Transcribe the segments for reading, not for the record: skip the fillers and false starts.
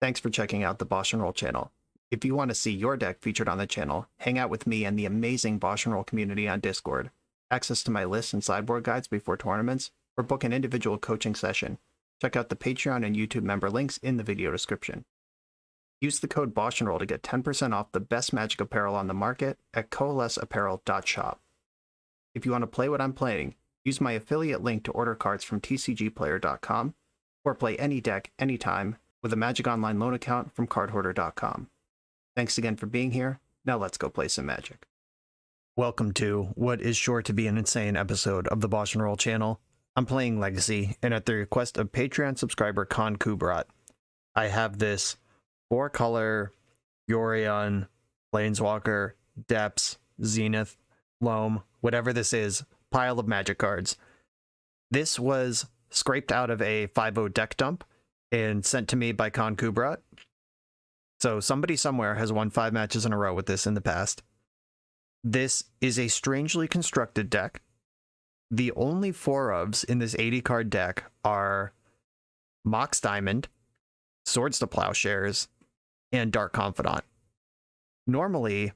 Thanks for checking out the BoshNRoll channel. If you want to see your deck featured on the channel, hang out with me and the amazing BoshNRoll community on Discord, access to my lists and sideboard guides before tournaments, or book an individual coaching session, check out the Patreon and YouTube member links in the video description. Use the code BoshNRoll to get 10% off the best Magic apparel on the market at coalesceapparel.shop. If you want to play what I'm playing, use my affiliate link to order cards from tcgplayer.com, or play any deck, anytime, with a Magic Online loan account from cardhoarder.com. Thanks again for being here. Now let's go play some Magic. Welcome to what is sure to be an insane episode of the BoshNRoll channel. I'm playing Legacy, and at the request of Patreon subscriber Khan Kubrat, I have this 4-color Yorion, Planeswalker, Depths, Zenith, Loam, whatever this is, pile of Magic cards. This was scraped out of a 5-0 deck dump and sent to me by Khan Kubrat. So somebody somewhere has won 5 matches in a row with this in the past. This is a strangely constructed deck. The only 4-ofs in this 80-card deck are Mox Diamond, Swords to Plowshares, and Dark Confidant. Normally,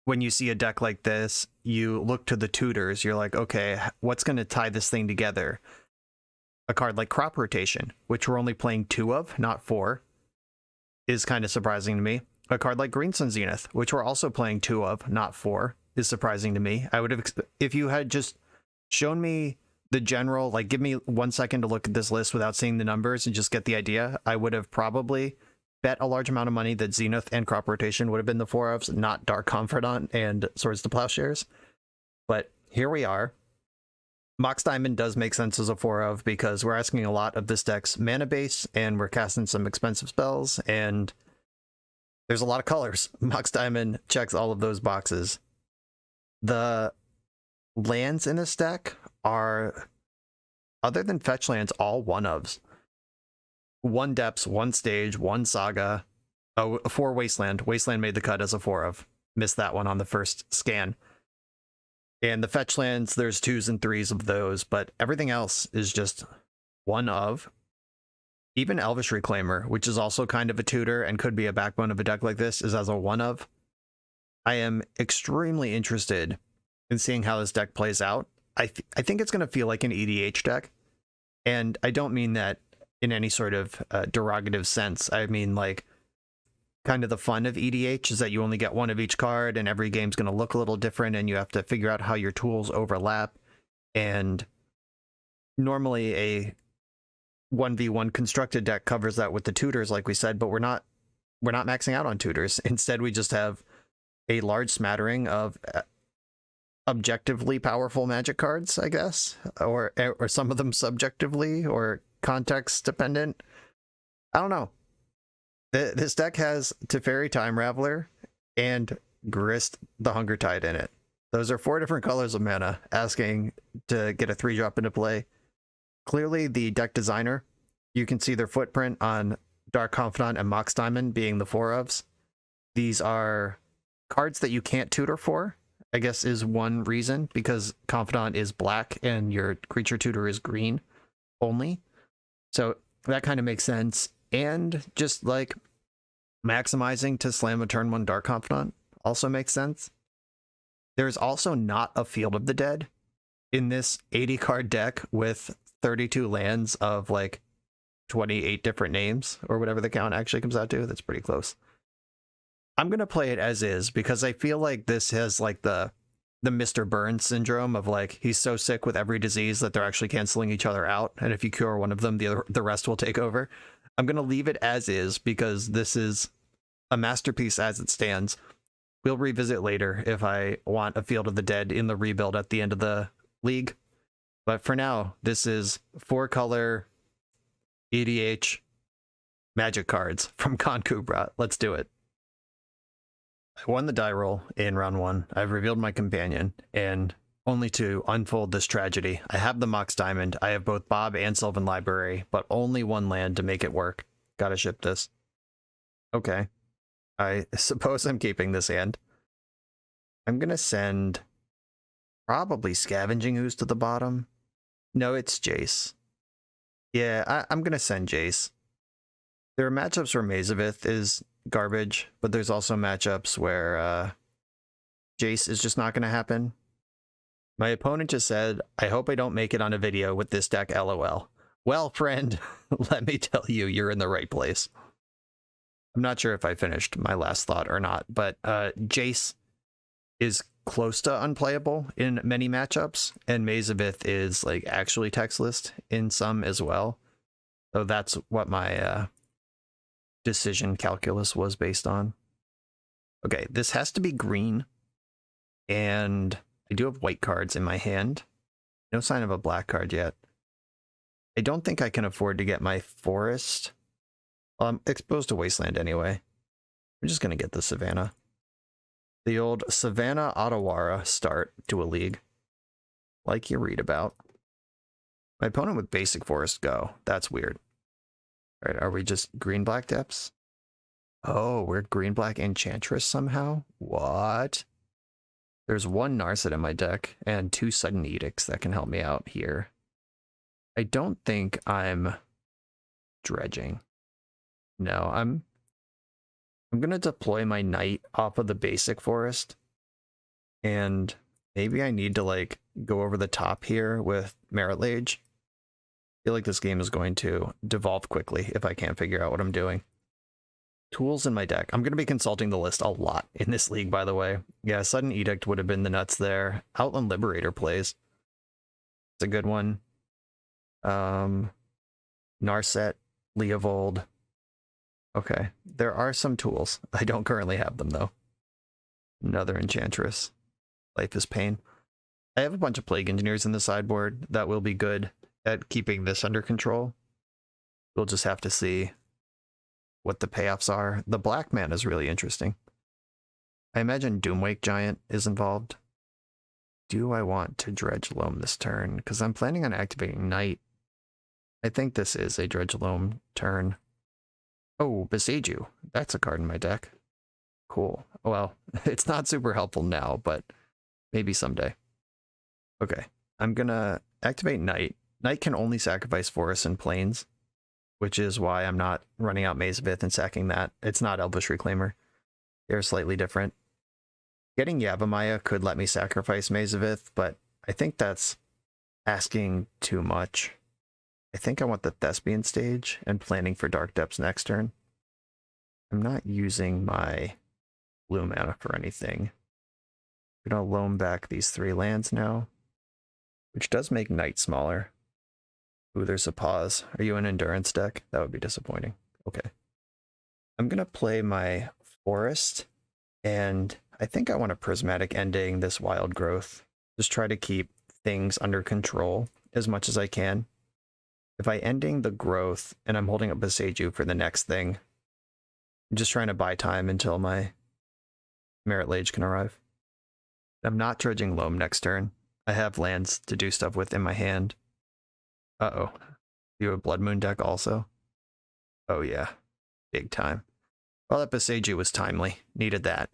when you see a deck like this, you look to the tutors. You're like, okay, what's going to tie this thing together? A card like Crop Rotation, which we're only playing 2 of, not 4, is kind of surprising to me. A card like Green Sun Zenith, which we're also playing 2 of, not 4, is surprising to me. I would have, if you had just shown me the general, like give me 1 second to look at this list without seeing the numbers and just get the idea, I would have probably bet a large amount of money that Zenith and Crop Rotation would have been the 4-ofs, not Dark Confidant and Swords to Plowshares. But here we are. Mox Diamond does make sense as a 4-of because we're asking a lot of this deck's mana base, and we're casting some expensive spells, and there's a lot of colors. Mox Diamond checks all of those boxes. The lands in this deck are, other than fetch lands, all 1-ofs. 1 Depths, 1 Stage, 1 Saga, 4 Wasteland. Wasteland made the cut as a 4-of. Missed that one on the first scan. And the fetch lands, there's 2s and 3s of those, but everything else is just 1-of. Even Elvish Reclaimer, which is also kind of a tutor and could be a backbone of a deck like this, is as a 1-of. I am extremely interested in seeing how this deck plays out. I think it's going to feel like an EDH deck, and I don't mean that in any sort of derogative sense. I mean, like, kind of the fun of EDH is that you only get 1 of each card, and every game's going to look a little different, and you have to figure out how your tools overlap. And normally a 1v1 constructed deck covers that with the tutors, like we said, but we're not maxing out on tutors. Instead, we just have a large smattering of objectively powerful Magic cards, I guess, or some of them subjectively or context dependent. I don't know. This deck has Teferi Time Raveler and Grist the Hunger Tide in it. Those are 4 different colors of mana, asking to get a 3-drop into play. Clearly, the deck designer, you can see their footprint on Dark Confidant and Mox Diamond being the 4-ofs. These are cards that you can't tutor for, I guess is one reason, because Confidant is black and your creature tutor is green only. So that kind of makes sense. And just like maximizing to slam a turn 1 Dark Confidant also makes sense. There's also not a Field of the Dead in this 80-card deck with 32 lands of like 28 different names, or whatever the count actually comes out to. That's pretty close. I'm going to play it as is because I feel like this has like the Mr. Burns syndrome of like, he's so sick with every disease that they're actually canceling each other out. And if you cure one of them, the rest will take over. I'm going to leave it as is because this is a masterpiece as it stands. We'll revisit later if I want a Field of the Dead in the rebuild at the end of the league. But for now, this is 4-color EDH Magic cards from Khan Kubrat. Let's do it. I won the die roll in round 1. I've revealed my companion, and only to unfold this tragedy, I have the Mox Diamond. I have both Bob and Sylvan Library, but only 1 land to make it work. Gotta ship this. Okay. I suppose I'm keeping this hand. I'm gonna send probably Scavenging Ooze to the bottom. No, it's Jace. Yeah, I'm gonna send Jace. There are matchups where Mazavith is garbage, but there's also matchups where Jace is just not going to happen. My opponent just said, I hope I don't make it on a video with this deck, LOL. Well, friend, let me tell you, you're in the right place. I'm not sure if I finished my last thought or not, but Jace is close to unplayable in many matchups, and Mazavith is like actually textless in some as well. So that's what my decision calculus was based on. Okay, this has to be green, and I do have white cards in my hand. No sign of a black card yet. I don't think I can afford to get my forest. Well, I'm exposed to wasteland anyway. I'm just going to get the Savannah. The old Savannah Ottawara start to a league, like you read about. My opponent with basic forest go. That's weird. All right, are we just green-black depths? Oh, we're green-black enchantress somehow? What? There's one Narset in my deck and 2 sudden edicts that can help me out here. I don't think I'm dredging. No, I'm gonna deploy my knight off of the basic forest, and maybe I need to like go over the top here with Merit Lage. I feel like this game is going to devolve quickly if I can't figure out what I'm doing. Tools in my deck. I'm gonna be consulting the list a lot in this league, by the way. Yeah, Sudden Edict would have been the nuts there. Outland Liberator plays. It's a good one. Narset, Leovold. Okay, there are some tools. I don't currently have them, though. Another Enchantress. Life is Pain. I have a bunch of Plague Engineers in the sideboard that will be good at keeping this under control. We'll just have to see what the payoffs are. The black man is really interesting. I imagine Doomwake Giant is involved. Do I want to Dredge Loam this turn? Because I'm planning on activating Knight. I think this is a Dredge Loam turn. Oh, Beseiju. That's a card in my deck. Cool. Well, it's not super helpful now, but maybe someday. Okay, I'm gonna activate Knight. Knight can only sacrifice forests and plains, which is why I'm not running out Mazavith and sacking that. It's not Elvish Reclaimer. They're slightly different. Getting Yavimaya could let me sacrifice Mazavith, but I think that's asking too much. I think I want the Thespian stage and planning for Dark Depths next turn. I'm not using my blue mana for anything. I'm gonna loam back these 3 lands now, which does make Knight smaller. Ooh, there's a pause. Are you an endurance deck? That would be disappointing. Okay. I'm gonna play my forest, and I think I want a prismatic ending this wild growth. Just try to keep things under control as much as I can. If I ending the growth and I'm holding up Beseiju for the next thing, I'm just trying to buy time until my Merit Lage can arrive. I'm not dredging Loam next turn. I have lands to do stuff with in my hand. Uh-oh. You have a Blood Moon deck also? Oh yeah. Big time. Well, that Beseiju was timely. Needed that.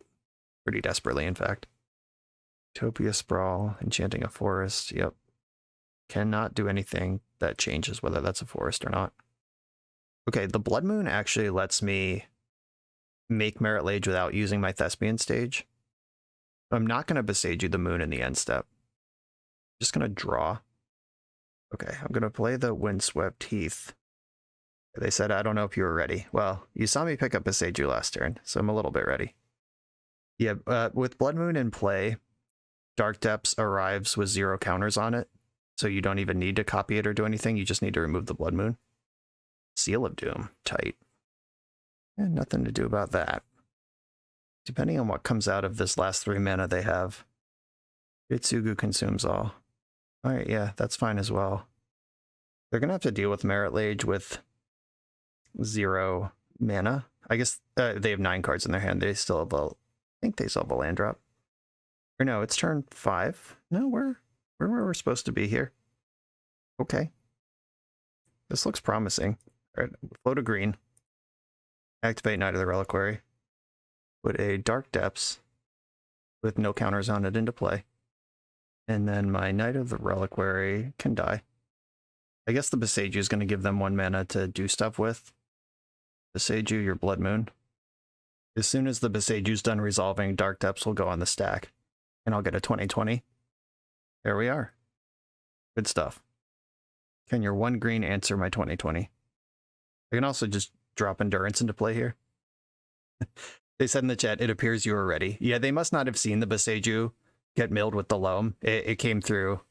Pretty desperately, in fact. Utopia Sprawl, enchanting a forest. Yep. Cannot do anything that changes whether that's a forest or not. Okay, the Blood Moon actually lets me make Merit Lage without using my Thespian stage. I'm not going to Beseiju the moon in the end step. Just going to draw. Okay, I'm going to play the Windswept Heath. They said, I don't know if you were ready. Well, you saw me pick up Beseiju last turn, so I'm a little bit ready. Yeah, with Blood Moon in play, Dark Depths arrives with 0 counters on it, so you don't even need to copy it or do anything. You just need to remove the Blood Moon. Seal of Doom, tight. And nothing to do about that. Depending on what comes out of this last 3 mana they have, Itsugu consumes all. Alright, yeah, that's fine as well. They're going to have to deal with Merit Lage with 0 mana. I guess they have 9 cards in their hand. They still have a... I think they still have a land drop. Or no, it's turn 5. No, we're where we're supposed to be here. Okay. This looks promising. Alright, flow to green. Activate Knight of the Reliquary. Put a Dark Depths with no counters on it into play. And then my Knight of the Reliquary can die. I guess the Beseiju is going to give them 1 mana to do stuff with. Boseiju your Blood Moon. As soon as the Beseiju's done resolving, Dark Depths will go on the stack. And I'll get a 20/20. There we are. Good stuff. Can your 1 green answer my 20/20? I can also just drop Endurance into play here. They said in the chat, it appears you were ready. Yeah, they must not have seen the Boseiju get milled with the Loam. It came through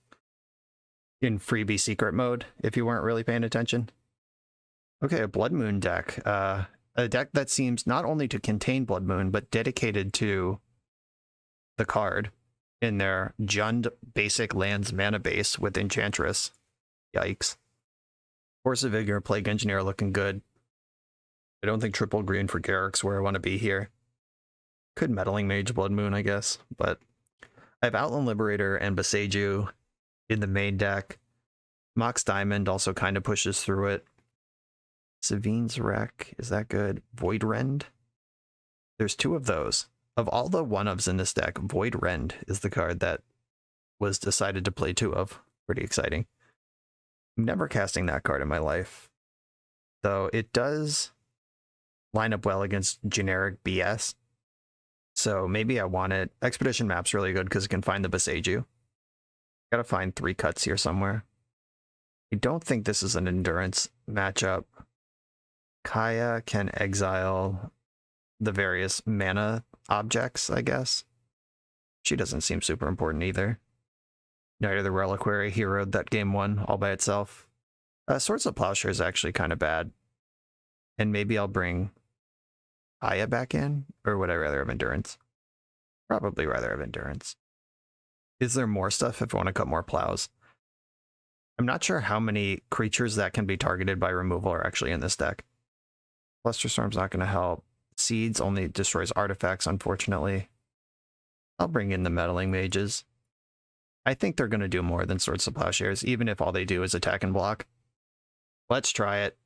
in freebie secret mode if you weren't really paying attention. Okay, a Blood Moon deck. A deck that seems not only to contain Blood Moon, but dedicated to the card in their Jund basic lands mana base with Enchantress. Yikes. Force of Vigor, Plague Engineer looking good. I don't think triple green for Garruk's where I want to be here. Could Meddling Mage Blood Moon, I guess, but I have Outland Liberator and Boseiju in the main deck. Mox Diamond also kind of pushes through it. Savine's Wreck, is that good? Void Rend? There's 2 of those. Of all the 1-ofs in this deck, Void Rend is the card that was decided to play 2 of. Pretty exciting. I'm never casting that card in my life, though it does line up well against generic BS. So maybe I want it. Expedition Map's really good because it can find the Boseiju. Gotta find 3 cuts here somewhere. I don't think this is an Endurance matchup. Kaya can exile the various mana objects, I guess. She doesn't seem super important either. Knight of the Reliquary heroed that game 1 all by itself. Swords of Plowshare is actually kind of bad. And maybe I'll bring Kaya back in? Or would I rather have Endurance? Probably rather have Endurance. Is there more stuff if I want to cut more plows? I'm not sure how many creatures that can be targeted by removal are actually in this deck. Cluster Storm's not going to help. Seeds only destroys artifacts, unfortunately. I'll bring in the Meddling Mages. I think they're going to do more than Swords of Plowshares, even if all they do is attack and block. Let's try it.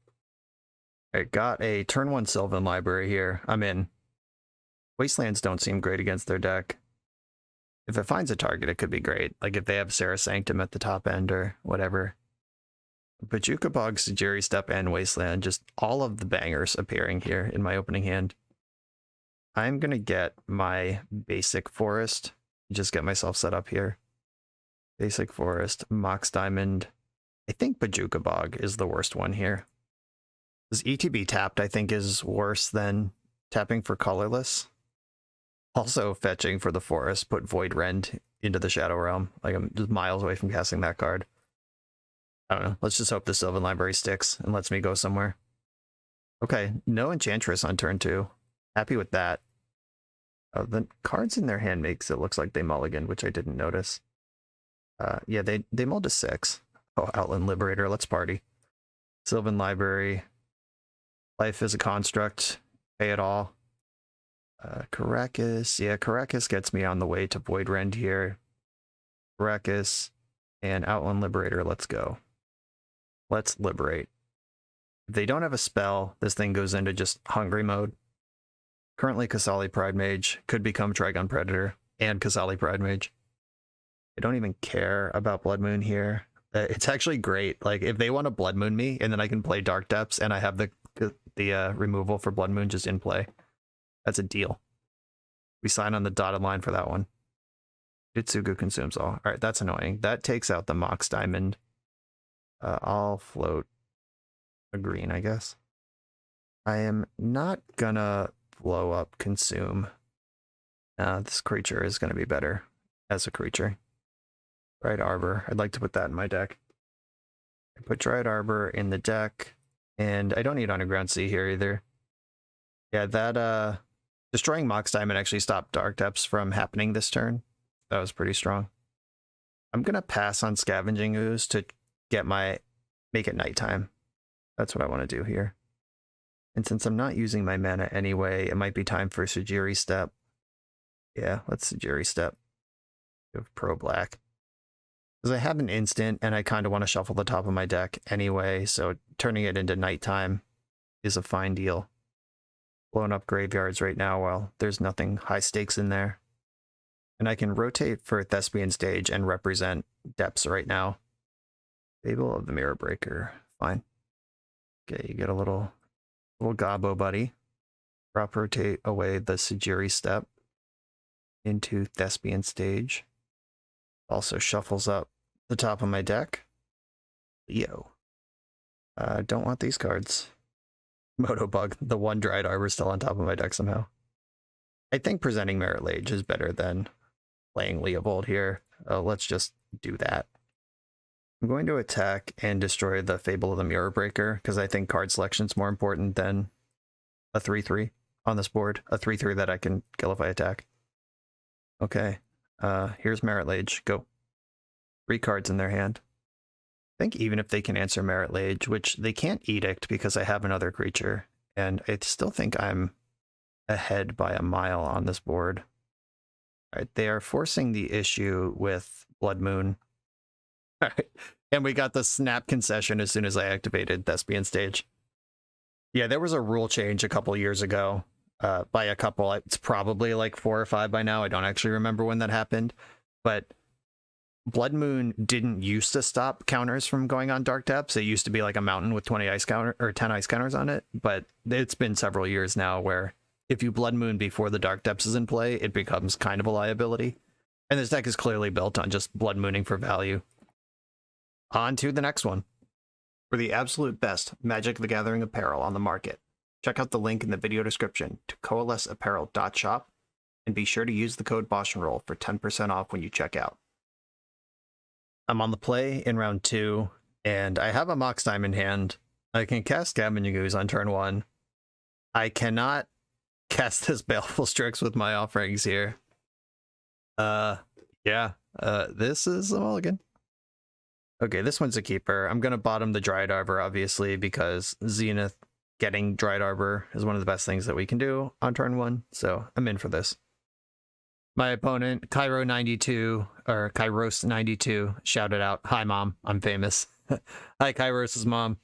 I got a turn 1 Sylvan Library here. I'm in. Wastelands don't seem great against their deck. If it finds a target, it could be great. Like if they have Serra Sanctum at the top end or whatever. Bojuka Bog, Sejiri Step, and Wasteland. Just all of the bangers appearing here in my opening hand. I'm going to get my basic forest. Just get myself set up here. Basic forest, Mox Diamond. I think Bojuka Bog is the worst one here. This ETB tapped, I think, is worse than tapping for colorless. Also fetching for the forest, put Void Rend into the Shadow Realm. Like I'm just miles away from casting that card. I don't know. Let's just hope the Sylvan Library sticks and lets me go somewhere. Okay, no Enchantress on turn 2. Happy with that. The cards in their hand makes it looks like they mulligan, which I didn't notice. Yeah, they mulled to 6. Oh, Outland Liberator, let's party. Sylvan Library. Life is a construct. Pay it all. Karakas. Yeah, Karakas gets me on the way to Void Rend here. Karakas and Outland Liberator, let's go. Let's liberate. If they don't have a spell, this thing goes into just hungry mode. Currently, Kasali Pride Mage could become Trigon Predator and Kasali Pride Mage. I don't even care about Blood Moon here. It's actually great. Like, if they want to Blood Moon me, and then I can play Dark Depths, and I have the removal for Blood Moon just in play. That's a deal. We sign on the dotted line for that one. Itsugu consumes all. Alright, that's annoying. That takes out the Mox Diamond. I'll float a green, I guess. I am not gonna blow up Consume. This creature is gonna be better as a creature. Dryad Arbor. I'd like to put that in my deck. I put Dryad Arbor in the deck, and I don't need Underground Sea here either. Yeah, that destroying Mox Diamond actually stopped Dark Depths from happening this turn. That was pretty strong. I'm gonna pass on Scavenging Ooze to get make it nighttime. That's what I want to do here. And since I'm not using my mana anyway, it might be time for Sejiri Step. Yeah, let's Sejiri Step. Give Pro Black. Because I have an instant, and I kind of want to shuffle the top of my deck anyway, so turning it into nighttime is a fine deal. Blowing up graveyards right now while there's nothing high stakes in there. And I can rotate for Thespian Stage and represent depths right now. Fable of the Mirror Breaker. Fine. Okay, you get a little Little Gobbo buddy. Drop rotate away the Sajiri step into Thespian stage. Also shuffles up the top of my deck. Leo. Don't want these cards. Motobug, the one Dried Arbor still on top of my deck somehow. I think presenting Merit Lage is better than playing Leovold here. Let's just do that. I'm going to attack and destroy the Fable of the Mirror Breaker because I think card selection is more important than a 3/3 on this board. A 3/3 that I can kill if I attack. Okay, here's Merit Lage. Go. 3 cards in their hand. I think even if they can answer Merit Lage, which they can't Edict because I have another creature, and I still think I'm ahead by a mile on this board. All right, they are forcing the issue with Blood Moon. All right, and we got the snap concession as soon as I activated Thespian stage. Yeah, there was a rule change a couple years ago. By a couple, it's probably like 4 or 5 by now. I don't actually remember when that happened, but Blood Moon didn't used to stop counters from going on Dark Depths. It used to be like a mountain with 20 ice counter or 10 ice counters on it, but it's been several years now where if you Blood Moon before the Dark Depths is in play, it becomes kind of a liability. And this deck is clearly built on just Blood Mooning for value. On to the next one. For the absolute best Magic the Gathering apparel on the market, check out the link in the video description to coalesceapparel.shop and be sure to use the code BoshNRoll for 10% off when you check out. I'm on the play in round 2, and I have a Mox Time in hand. I can cast Scavenging Ooze on turn 1. I cannot cast this Baleful Strix with my offerings here. This is a mulligan. Okay, this one's a keeper. I'm gonna bottom the Dried Arbor, obviously, because Zenith getting Dried Arbor is one of the best things that we can do on turn 1, so I'm in for this. My opponent, Cairo92, or Kairos92, shouted out, "Hi, Mom, I'm famous." Hi, Kairos' mom.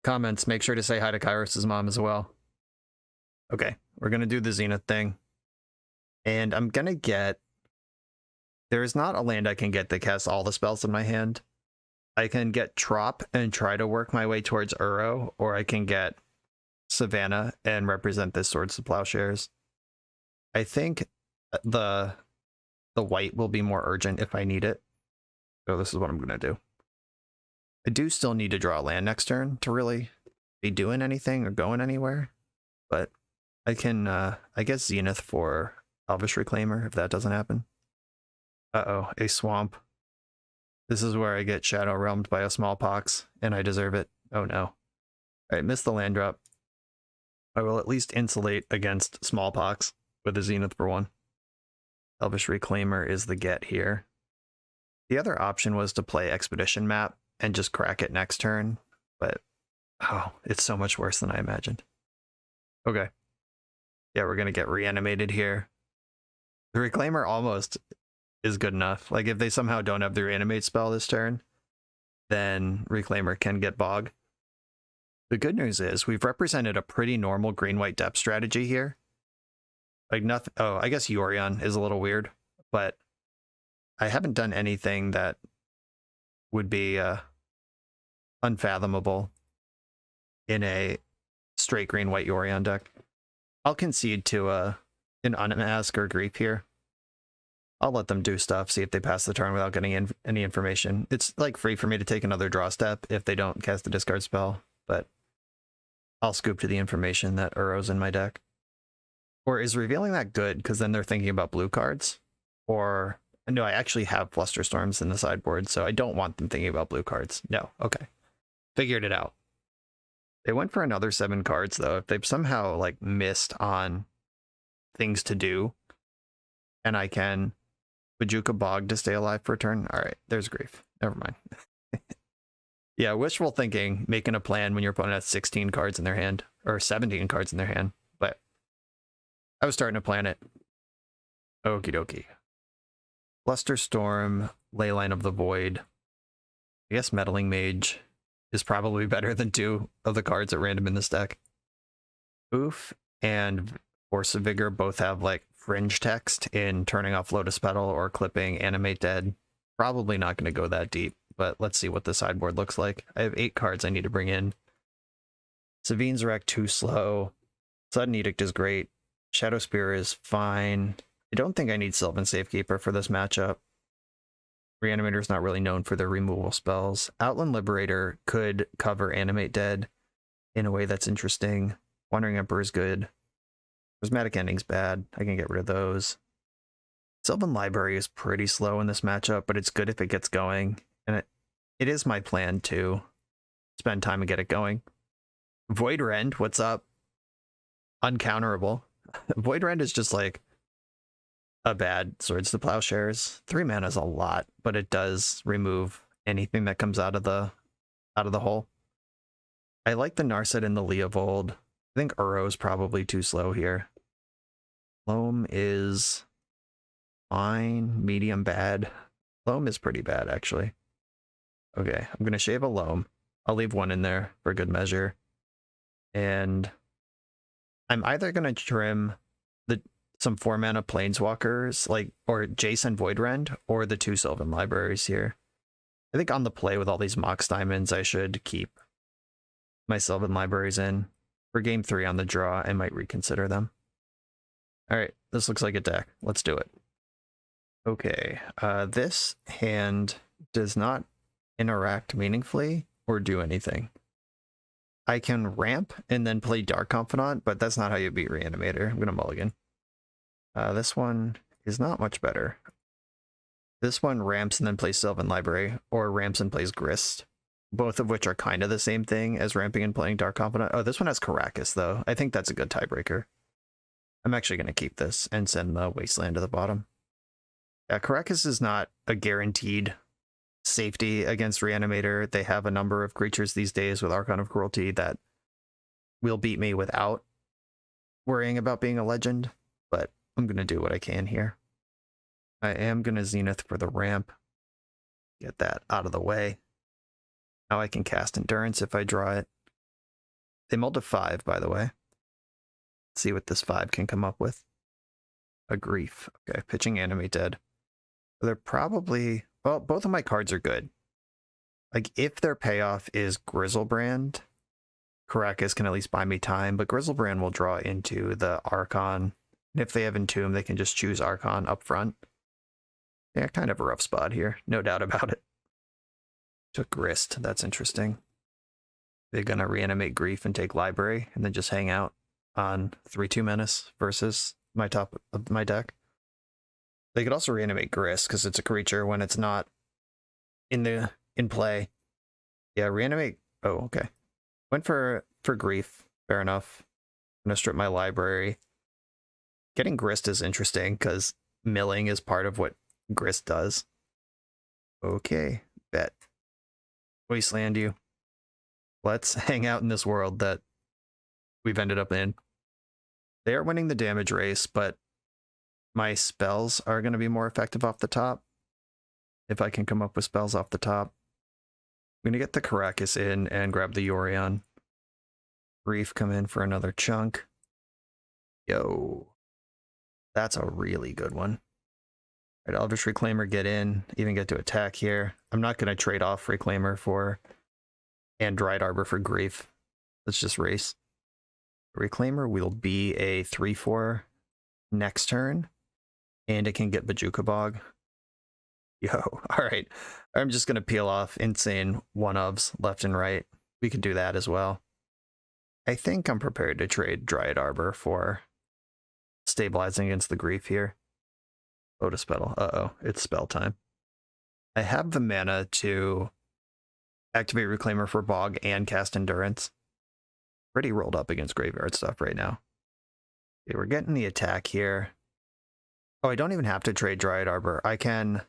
Comments, make sure to say hi to Kairos' mom as well. Okay, we're going to do the Zenith thing. And I'm going to get... There's not a land I can get that casts all the spells in my hand. I can get Trop and try to work my way towards Uro, or I can get Savannah and represent this Swords to Plowshares. I think the white will be more urgent if I need it. So this is what I'm going to do. I do still need to draw a land next turn to really be doing anything or going anywhere. But I can, I guess, Zenith for Elvish Reclaimer if that doesn't happen. Uh-oh, a swamp. This is where I get Shadow Realmed by a Smallpox, and I deserve it. Oh no. Alright, missed the land drop. I will at least insulate against Smallpox with a Zenith for 1. Elvish Reclaimer is the get here. The other option was to play Expedition Map and just crack it next turn, but oh, it's so much worse than I imagined. Okay. Yeah, we're gonna get reanimated here. The Reclaimer almost is good enough. Like, if they somehow don't have the reanimate spell this turn, then Reclaimer can get Bog. The good news is we've represented a pretty normal green-white depth strategy here. Like nothing. Oh, I guess Yorion is a little weird, but I haven't done anything that would be unfathomable in a straight green-white Yorion deck. I'll concede to an Unmask or Grief here. I'll let them do stuff, see if they pass the turn without getting any information. It's like free for me to take another draw step if they don't cast the discard spell, but I'll scoop to the information that Uro's in my deck. Or is revealing that good because then they're thinking about blue cards? Or, no, I actually have Flusterstorms in the sideboard, so I don't want them thinking about blue cards. No, okay. Figured it out. They went for another 7 cards, though. If they've somehow, like, missed on things to do, and I can Bajuka Bog to stay alive for a turn. All right, there's Grief. Never mind. Yeah, wishful thinking, making a plan when your opponent has 16 cards in their hand, or 17 cards in their hand, but I was starting to plan it. Okie dokie. Flusterstorm, Leyline of the Void. I guess Meddling Mage is probably better than 2 of the cards at random in this deck. Oof and Force of Vigor both have like fringe text in turning off Lotus Petal or clipping Animate Dead. Probably not going to go that deep, but let's see what the sideboard looks like. I have 8 cards I need to bring in. Savine's Wreck too slow. Sudden Edict is great. Shadow Spear is fine. I don't think I need Sylvan Safekeeper for this matchup. Reanimator's not really known for their removal spells. Outland Liberator could cover Animate Dead in a way that's interesting. Wandering Emperor is good. Prismatic Ending's bad. I can get rid of those. Sylvan Library is pretty slow in this matchup, but it's good if it gets going. And it is my plan to spend time and get it going. Void Rend, what's up? Uncounterable. Void Rend is just like a bad Swords to Plowshares. 3 mana is a lot, but it does remove anything that comes out of the hole. I like the Narset and the Leovold. I think Uro is probably too slow here. Loam is fine, medium bad. Loam is pretty bad, actually. Okay, I'm going to shave a Loam. I'll leave one in there for good measure. And I'm either going to trim some 4-mana Planeswalkers, or Jason Voidrend, or the 2 Sylvan Libraries here. I think on the play with all these Mox Diamonds, I should keep my Sylvan Libraries in. For game 3 on the draw, I might reconsider them. Alright, this looks like a deck. Let's do it. Okay, this hand does not interact meaningfully or do anything. I can ramp and then play Dark Confidant, but that's not how you beat Reanimator. I'm going to mulligan. This one is not much better. This one ramps and then plays Sylvan Library, or ramps and plays Grist, both of which are kind of the same thing as ramping and playing Dark Confidant. Oh, this one has Caracas, though. I think that's a good tiebreaker. I'm actually going to keep this and send the Wasteland to the bottom. Yeah, Caracas is not a guaranteed safety against Reanimator. They have a number of creatures these days with Archon of Cruelty that will beat me without worrying about being a legend, but I'm going to do what I can here. I am going to Zenith for the ramp. Get that out of the way. Now I can cast Endurance if I draw it. They mulled to 5, by the way. Let's see what this 5 can come up with. A Grief. Okay, pitching Animate Dead. They're probably... Well, both of my cards are good. Like, if their payoff is Grizzlebrand, Caracas can at least buy me time, but Grizzlebrand will draw into the Archon. And if they have Entomb, they can just choose Archon up front. Yeah, kind of a rough spot here. No doubt about it. Took Grist. That's interesting. They're going to reanimate Grief and take Library, and then just hang out on 3/2 Menace versus my top of my deck. They could also reanimate Grist, because it's a creature when it's not in play. Yeah, reanimate... Oh, okay. Went for Grief. Fair enough. I'm going to strip my Library. Getting Grist is interesting, because milling is part of what Grist does. Okay, bet. Wasteland you. Let's hang out in this world that we've ended up in. They are winning the damage race, but my spells are going to be more effective off the top. If I can come up with spells off the top. I'm going to get the Caracas in and grab the Yorion. Grief come in for another chunk. Yo. That's a really good one. All right, Elvish Reclaimer get in, even get to attack here. I'm not going to trade off Reclaimer and Dried Arbor for Grief. Let's just race. Reclaimer will be a 3/4 next turn, and it can get Bajuka Bog. Yo, alright. I'm just going to peel off insane one-ofs left and right. We could do that as well. I think I'm prepared to trade Dryad Arbor for stabilizing against the Grief here. Lotus Petal. Uh-oh, it's spell time. I have the mana to activate Reclaimer for Bog and cast Endurance. Pretty rolled up against graveyard stuff right now. Okay, we're getting the attack here. Oh, I don't even have to trade Dryad Arbor. I can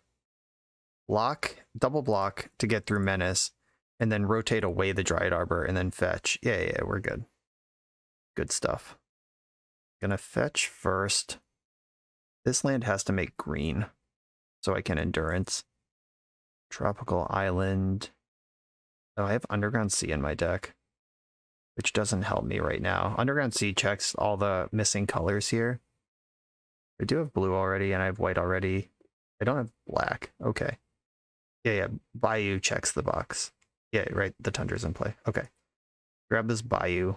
double block to get through Menace, and then rotate away the Dryad Arbor, and then fetch. Yeah, we're good. Good stuff. Gonna fetch first. This land has to make green, so I can Endurance. Tropical Island. Oh, I have Underground Sea in my deck, which doesn't help me right now. Underground Sea checks all the missing colors here. I do have blue already, and I have white already. I don't have black. Okay. Yeah. Bayou checks the box. Yeah, right. The Tundra's in play. Okay. grab this Bayou,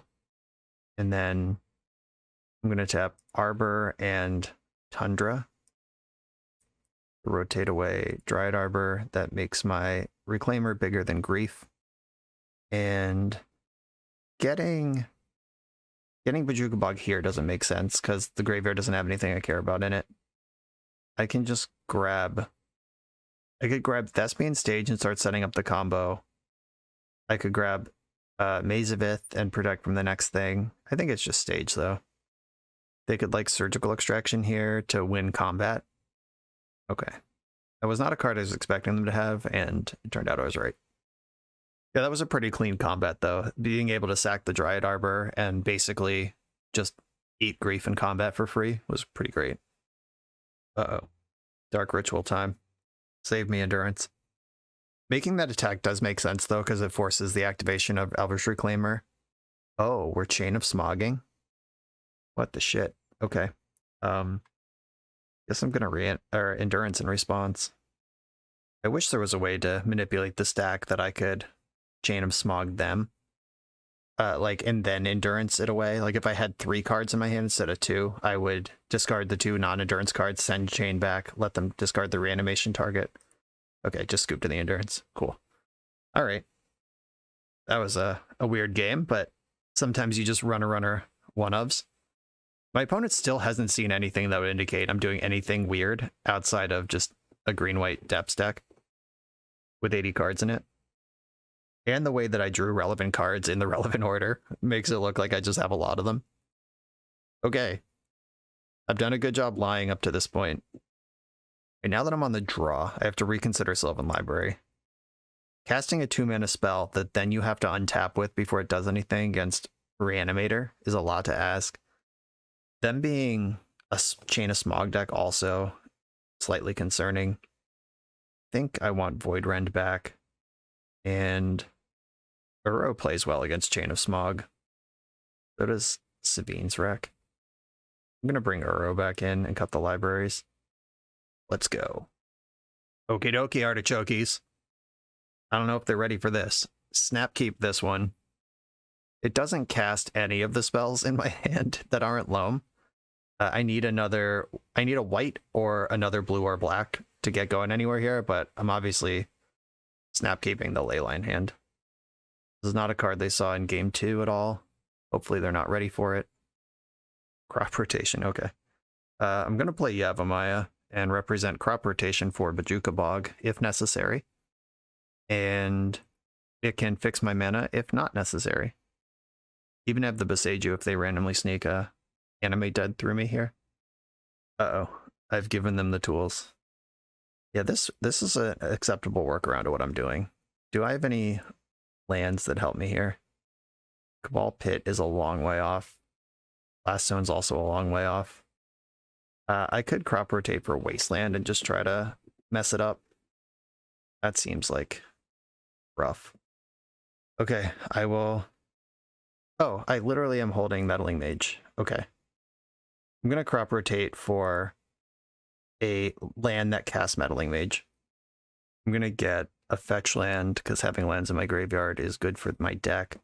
and then I'm going to tap Arbor and Tundra. Rotate away Dryad Arbor. That makes my Reclaimer bigger than Grief. And getting Bojuka Bog here doesn't make sense because the graveyard doesn't have anything I care about in it. I can just grab... I could grab Thespian Stage and start setting up the combo. I could grab Maze of Ith and protect from the next thing. I think it's just Stage, though. They could, like, Surgical Extraction here to win combat. Okay. That was not a card I was expecting them to have, and it turned out I was right. Yeah, that was a pretty clean combat, though. Being able to sack the Dryad Arbor and basically just eat Grief in combat for free was pretty great. Uh-oh. Dark Ritual time. Save me Endurance. Making that attack does make sense, though, because it forces the activation of Elvish Reclaimer. Oh, we're Chain of Smogging? What the shit? Okay. Guess I'm gonna Endurance in response. I wish there was a way to manipulate the stack that I could Chain of Smog them. And then Endurance it away. Like, if I had 3 cards in my hand instead of 2, I would discard the 2 non-Endurance cards, send Chain back, let them discard the reanimation target. Okay, just scoop to the Endurance. Cool. Alright. That was a weird game, but sometimes you just run a runner one-ofs. My opponent still hasn't seen anything that would indicate I'm doing anything weird outside of just a green-white depth deck with 80 cards in it. And the way that I drew relevant cards in the relevant order makes it look like I just have a lot of them. Okay. I've done a good job lying up to this point. And now that I'm on the draw, I have to reconsider Sylvan Library. Casting a 2-mana spell that then you have to untap with before it does anything against Reanimator is a lot to ask. Them being a Chain of Smog deck also slightly concerning. I think I want Void Rend back. And Uro plays well against Chain of Smog. So does Sabine's Wreck. I'm going to bring Uro back in and cut the libraries. Let's go. Okie dokie, artichokes. I don't know if they're ready for this. Snapkeep this one. It doesn't cast any of the spells in my hand that aren't Loam. I need a white or another blue or black to get going anywhere here, but I'm obviously snapkeeping the Leyline hand. This is not a card they saw in game 2 at all. Hopefully they're not ready for it. Crop rotation, okay. I'm going to play Yavimaya and represent crop rotation for Bojuka Bog if necessary. And it can fix my mana if not necessary. Even have the Boseiju if they randomly sneak a Animate Dead through me here. Uh-oh. I've given them the tools. Yeah, this is an acceptable workaround to what I'm doing. Do I have any lands that help me here? Cabal Pit is a long way off. Blast Stone's also a long way off. I could crop rotate for Wasteland and just try to mess it up. That seems like rough. Okay, I will... Oh, I literally am holding Meddling Mage. Okay. I'm going to crop rotate for a land that casts Meddling Mage. I'm going to get a fetch land because having lands in my graveyard is good for my deck.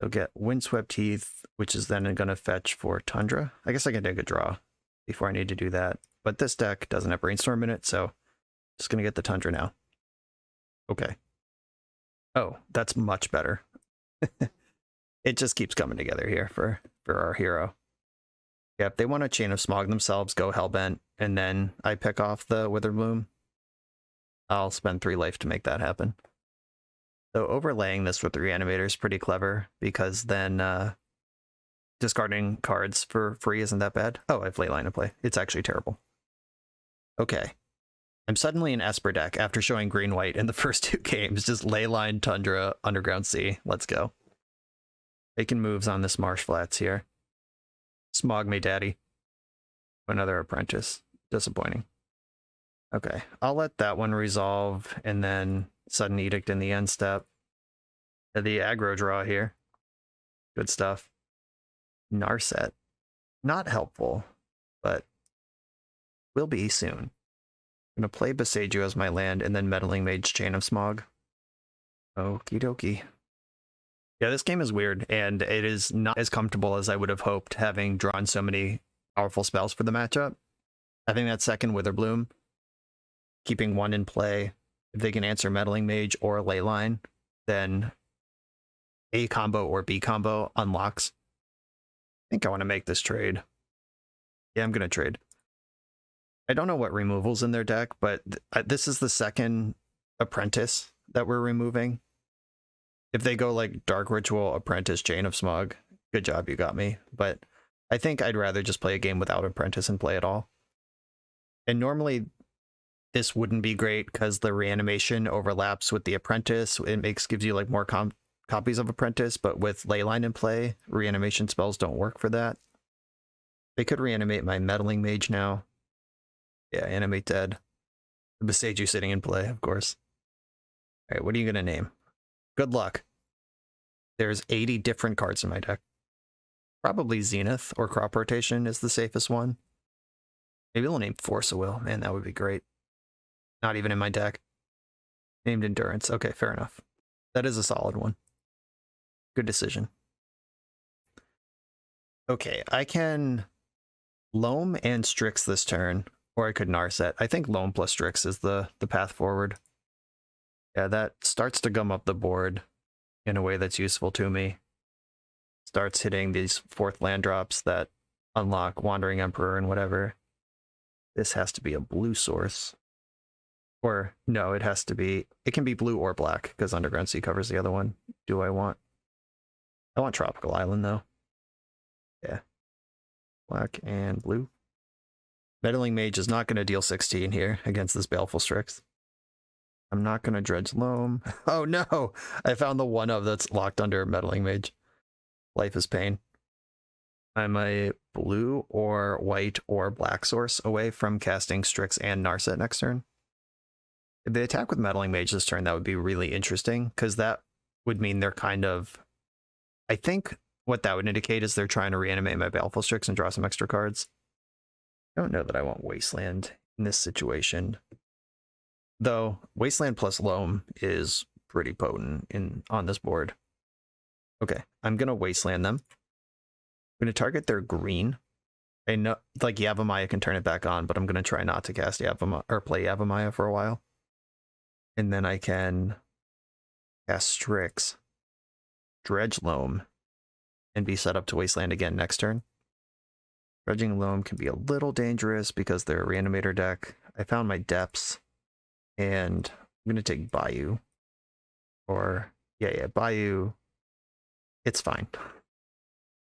So get Windswept Heath, which is then going to fetch for Tundra. I guess I can take a draw before I need to do that. But this deck doesn't have Brainstorm in it, so just going to get the Tundra now. Okay. Oh, that's much better. It just keeps coming together here for our hero. Yeah, if they want to Chain of Smog themselves, go Hellbent, and then I pick off the Witherbloom, I'll spend 3 life to make that happen. So overlaying this with the Reanimator is pretty clever, because then discarding cards for free isn't that bad. Oh, I have Leyline to play. It's actually terrible. Okay. I'm suddenly an Esper deck after showing green-white in the first 2 games. Just Leyline, Tundra, Underground Sea. Let's go. Making moves on this Marsh Flats here. Smog me, daddy. Another Apprentice. Disappointing. Okay, I'll let that one resolve, and then Sudden Edict in the end step. The aggro draw here. Good stuff. Narset. Not helpful, but will be soon. I'm going to play Boseiju as my land, and then Meddling Mage Chain of Smog. Okie dokie. Yeah, this game is weird, and it is not as comfortable as I would have hoped, having drawn so many powerful spells for the matchup. I think that second Witherbloom, keeping one in play, if they can answer Meddling Mage or Leyline, then A combo or B combo unlocks. I think I want to make this trade. Yeah, I'm going to trade. I don't know what removal's in their deck, but this is the second Apprentice that we're removing. If they go like Dark Ritual, Apprentice, Chain of Smog, good job, you got me. But I think I'd rather just play a game without Apprentice and play it all. And normally this wouldn't be great because the reanimation overlaps with the Apprentice. It gives you like more copies of Apprentice, but with Leyline in play, reanimation spells don't work for that. They could reanimate my Meddling Mage now. Yeah, animate dead. The Boseiju sitting in play, of course. All right, what are you going to name? Good luck. There's 80 different cards in my deck. Probably Zenith or Crop Rotation is the safest one. Maybe we'll name Force of Will. Man, that would be great. Not even in my deck. Named Endurance. Okay, fair enough. That is a solid one. Good decision. Okay, I can Loam and Strix this turn, or I could Narset. I think Loam plus Strix is the path forward. Yeah, that starts to gum up the board in a way that's useful to me. Starts hitting these 4th land drops that unlock Wandering Emperor and whatever. This has to be a blue source. Or, no, it has to be... It can be blue or black, because Underground Sea covers the other one. I want Tropical Island, though. Yeah. Black and blue. Meddling Mage is not going to deal 16 here against this Baleful Strix. I'm not going to Dredge Loam. Oh no! I found the one of that's locked under Meddling Mage. Life is pain. I'm a blue or white or black source away from casting Strix and Narset next turn. If they attack with Meddling Mage this turn, that would be really interesting, because that would mean they're kind of... I think what that would indicate is they're trying to reanimate my Baleful Strix and draw some extra cards. I don't know that I want Wasteland in this situation. Though, Wasteland plus Loam is pretty potent on this board. Okay, I'm going to Wasteland them. I'm going to target their green. I know, like, Yavimaya can turn it back on, but I'm going to try not to cast Yavimaya, or play Yavimaya for a while. And then I can cast Strix, Dredge Loam, and be set up to Wasteland again next turn. Dredging Loam can be a little dangerous because they're a Reanimator deck. I found my depths. And I'm going to take Bayou. Or, yeah, Bayou. It's fine.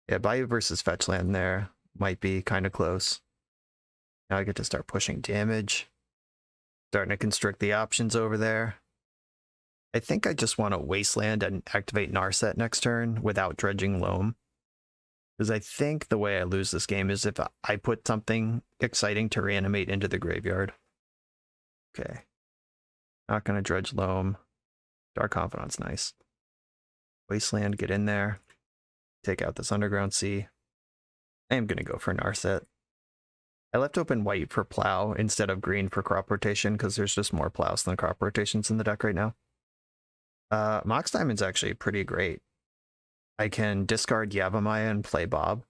Yeah, Bayou versus Fetchland there might be kind of close. Now I get to start pushing damage. Starting to constrict the options over there. I think I just want to Wasteland and activate Narset next turn without Dredging Loam. Because I think the way I lose this game is if I put something exciting to reanimate into the graveyard. Okay. Not going to Dredge Loam. Dark Confidant's nice. Wasteland, get in there. Take out this Underground Sea. I am going to go for Narset. I left open white for Plow instead of green for Crop Rotation because there's just more Plows than Crop Rotations in the deck right now. Mox Diamond's actually pretty great. I can discard Yavimaya and play Bob.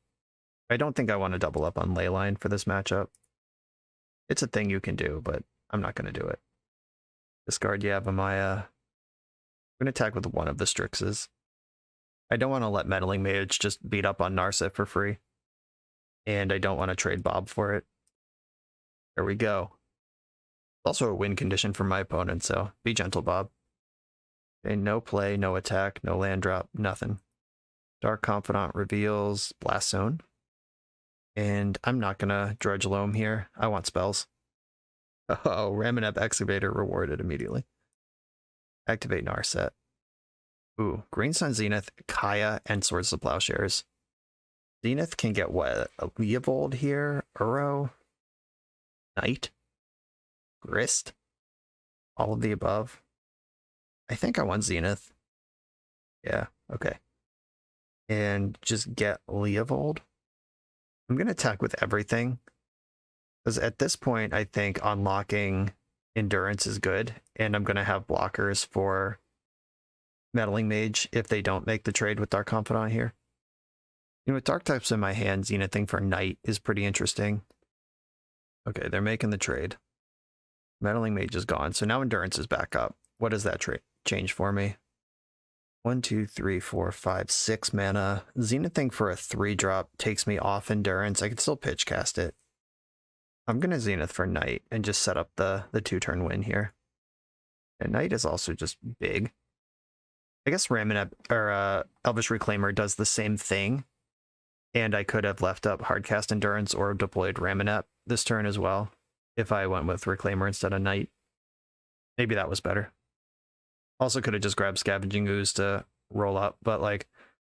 I don't think I want to double up on Leyline for this matchup. It's a thing you can do, but I'm not going to do it. Discard Yavimaya. I'm going to attack with one of the Strixes. I don't want to let Meddling Mage just beat up on Narset for free. And I don't want to trade Bob for it. There we go. Also a win condition for my opponent, so be gentle, Bob. Okay, no play, no attack, no land drop, nothing. Dark Confidant reveals Blast Zone. And I'm not going to Dredge Loam here. I want spells. Oh, Ramanep Excavator rewarded immediately. Activate Narset. Ooh, Green Sun Zenith, Kaya, and Swords of Plowshares. Zenith can get what? A Leovold here? Uro? Knight? Grist? All of the above? I think I want Zenith. Yeah, okay. And just get Leovold. I'm going to attack with everything. Because at this point, I think unlocking Endurance is good. And I'm going to have blockers for Meddling Mage if they don't make the trade with Dark Confidant here. You know, with Dark types in my hand, Zenithing for Knight is pretty interesting. Okay, they're making the trade. Meddling Mage is gone, so now Endurance is back up. What does that change for me? 1, 2, 3, 4, 5, 6 mana. Zenithing for a 3-drop takes me off Endurance. I can still pitch cast it. I'm going to Zenith for Knight and just set up the 2-turn win here. And Knight is also just big. I guess Raminep or Elvish Reclaimer does the same thing. And I could have left up Hardcast Endurance or deployed Raminep this turn as well if I went with Reclaimer instead of Knight. Maybe that was better. Also could have just grabbed Scavenging Ooze to roll up, but like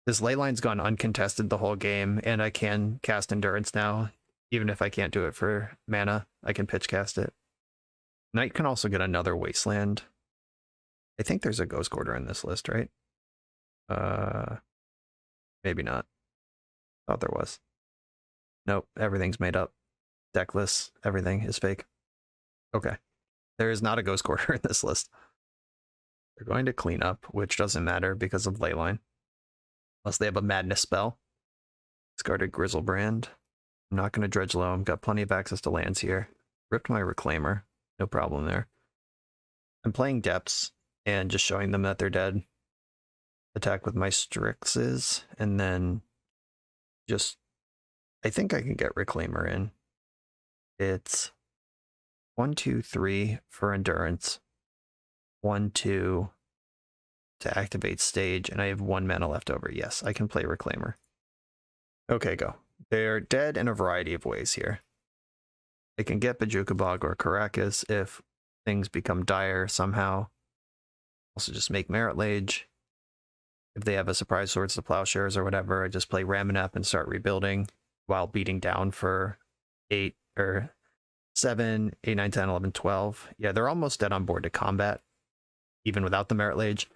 this Leyline's gone uncontested the whole game, and I can cast Endurance now. Even if I can't do it for mana, I can pitch cast it. Knight can also get another Wasteland. I think there's a Ghost Quarter in this list, right? Maybe not. Thought there was. Nope, everything's made up. Deckless, everything is fake. Okay. There is not a Ghost Quarter in this list. They're going to clean up, which doesn't matter because of Leyline. Unless they have a Madness spell. Discarded Grizzlebrand. I'm not going to Dredge Loam. Got plenty of access to lands here. Ripped my Reclaimer. No problem there. I'm playing Depths and just showing them that they're dead. Attack with my Strixes. And then just... I think I can get Reclaimer in. It's 1, 2, 3 for Endurance. 1, 2 to activate Stage. And I have 1 mana left over. Yes, I can play Reclaimer. Okay, go. They're dead in a variety of ways here. They can get Bojuka Bog or Karakas if things become dire somehow. Also just make Merit Lage. If they have a Surprise Swords to Plowshares or whatever, I just play Raminep and start rebuilding while beating down for 8 or 7, 8, 9, 10, 11, 12. Yeah, they're almost dead on board to combat, even without the Merit Lage.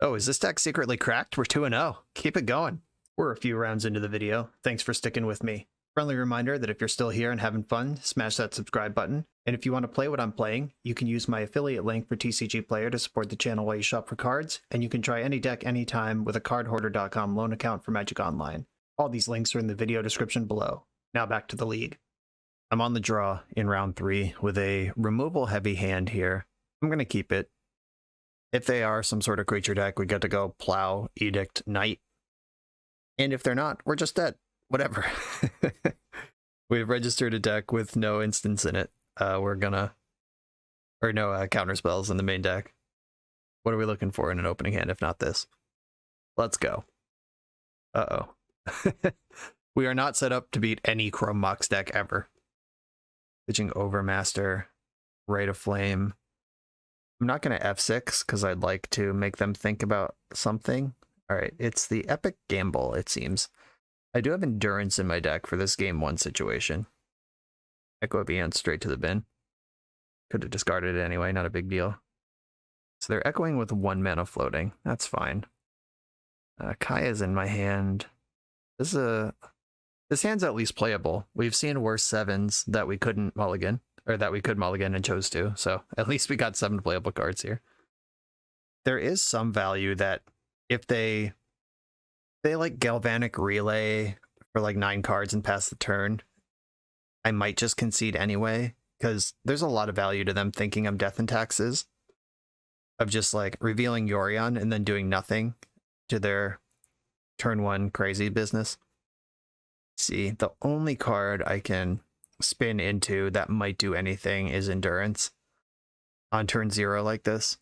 Oh, is this deck secretly cracked? We're 2-0. Keep it going. We're a few rounds into the video. Thanks for sticking with me. Friendly reminder that if you're still here and having fun, smash that subscribe button. And if you want to play what I'm playing, you can use my affiliate link for TCG Player to support the channel while you shop for cards, and you can try any deck anytime with a cardhoarder.com loan account for Magic Online. All these links are in the video description below. Now back to the league. I'm on the draw in round 3 with a removal heavy hand here. I'm going to keep it. If they are some sort of creature deck, we get to go Plow, Edict, Knight. And if they're not, we're just dead. Whatever. We've registered a deck with no instants in it. We're gonna... Or no counter spells in the main deck. What are we looking for in an opening hand if not this? Let's go. Uh-oh. We are not set up to beat any Chrome Mox deck ever. Pitching Overmaster, Rite of Flame. I'm not going to F6 because I'd like to make them think about something. Alright, it's the Epic Gamble, it seems. I do have Endurance in my deck for this game 1 situation. Echo Beyond straight to the bin. Could have discarded it anyway, not a big deal. So they're echoing with 1 mana floating. That's fine. Kaya's in my hand. This hand's at least playable. We've seen worse 7s that we couldn't mulligan, or that we could mulligan and chose to, so at least we got 7 playable cards here. There is some value that if they like Galvanic Relay for like 9 cards and pass the turn, I might just concede anyway, because there's a lot of value to them thinking I'm Death and Taxes, of just like revealing Yorion and then doing nothing to their turn 1 crazy business. See, the only card I can spin into that might do anything is Endurance on turn 0 like this.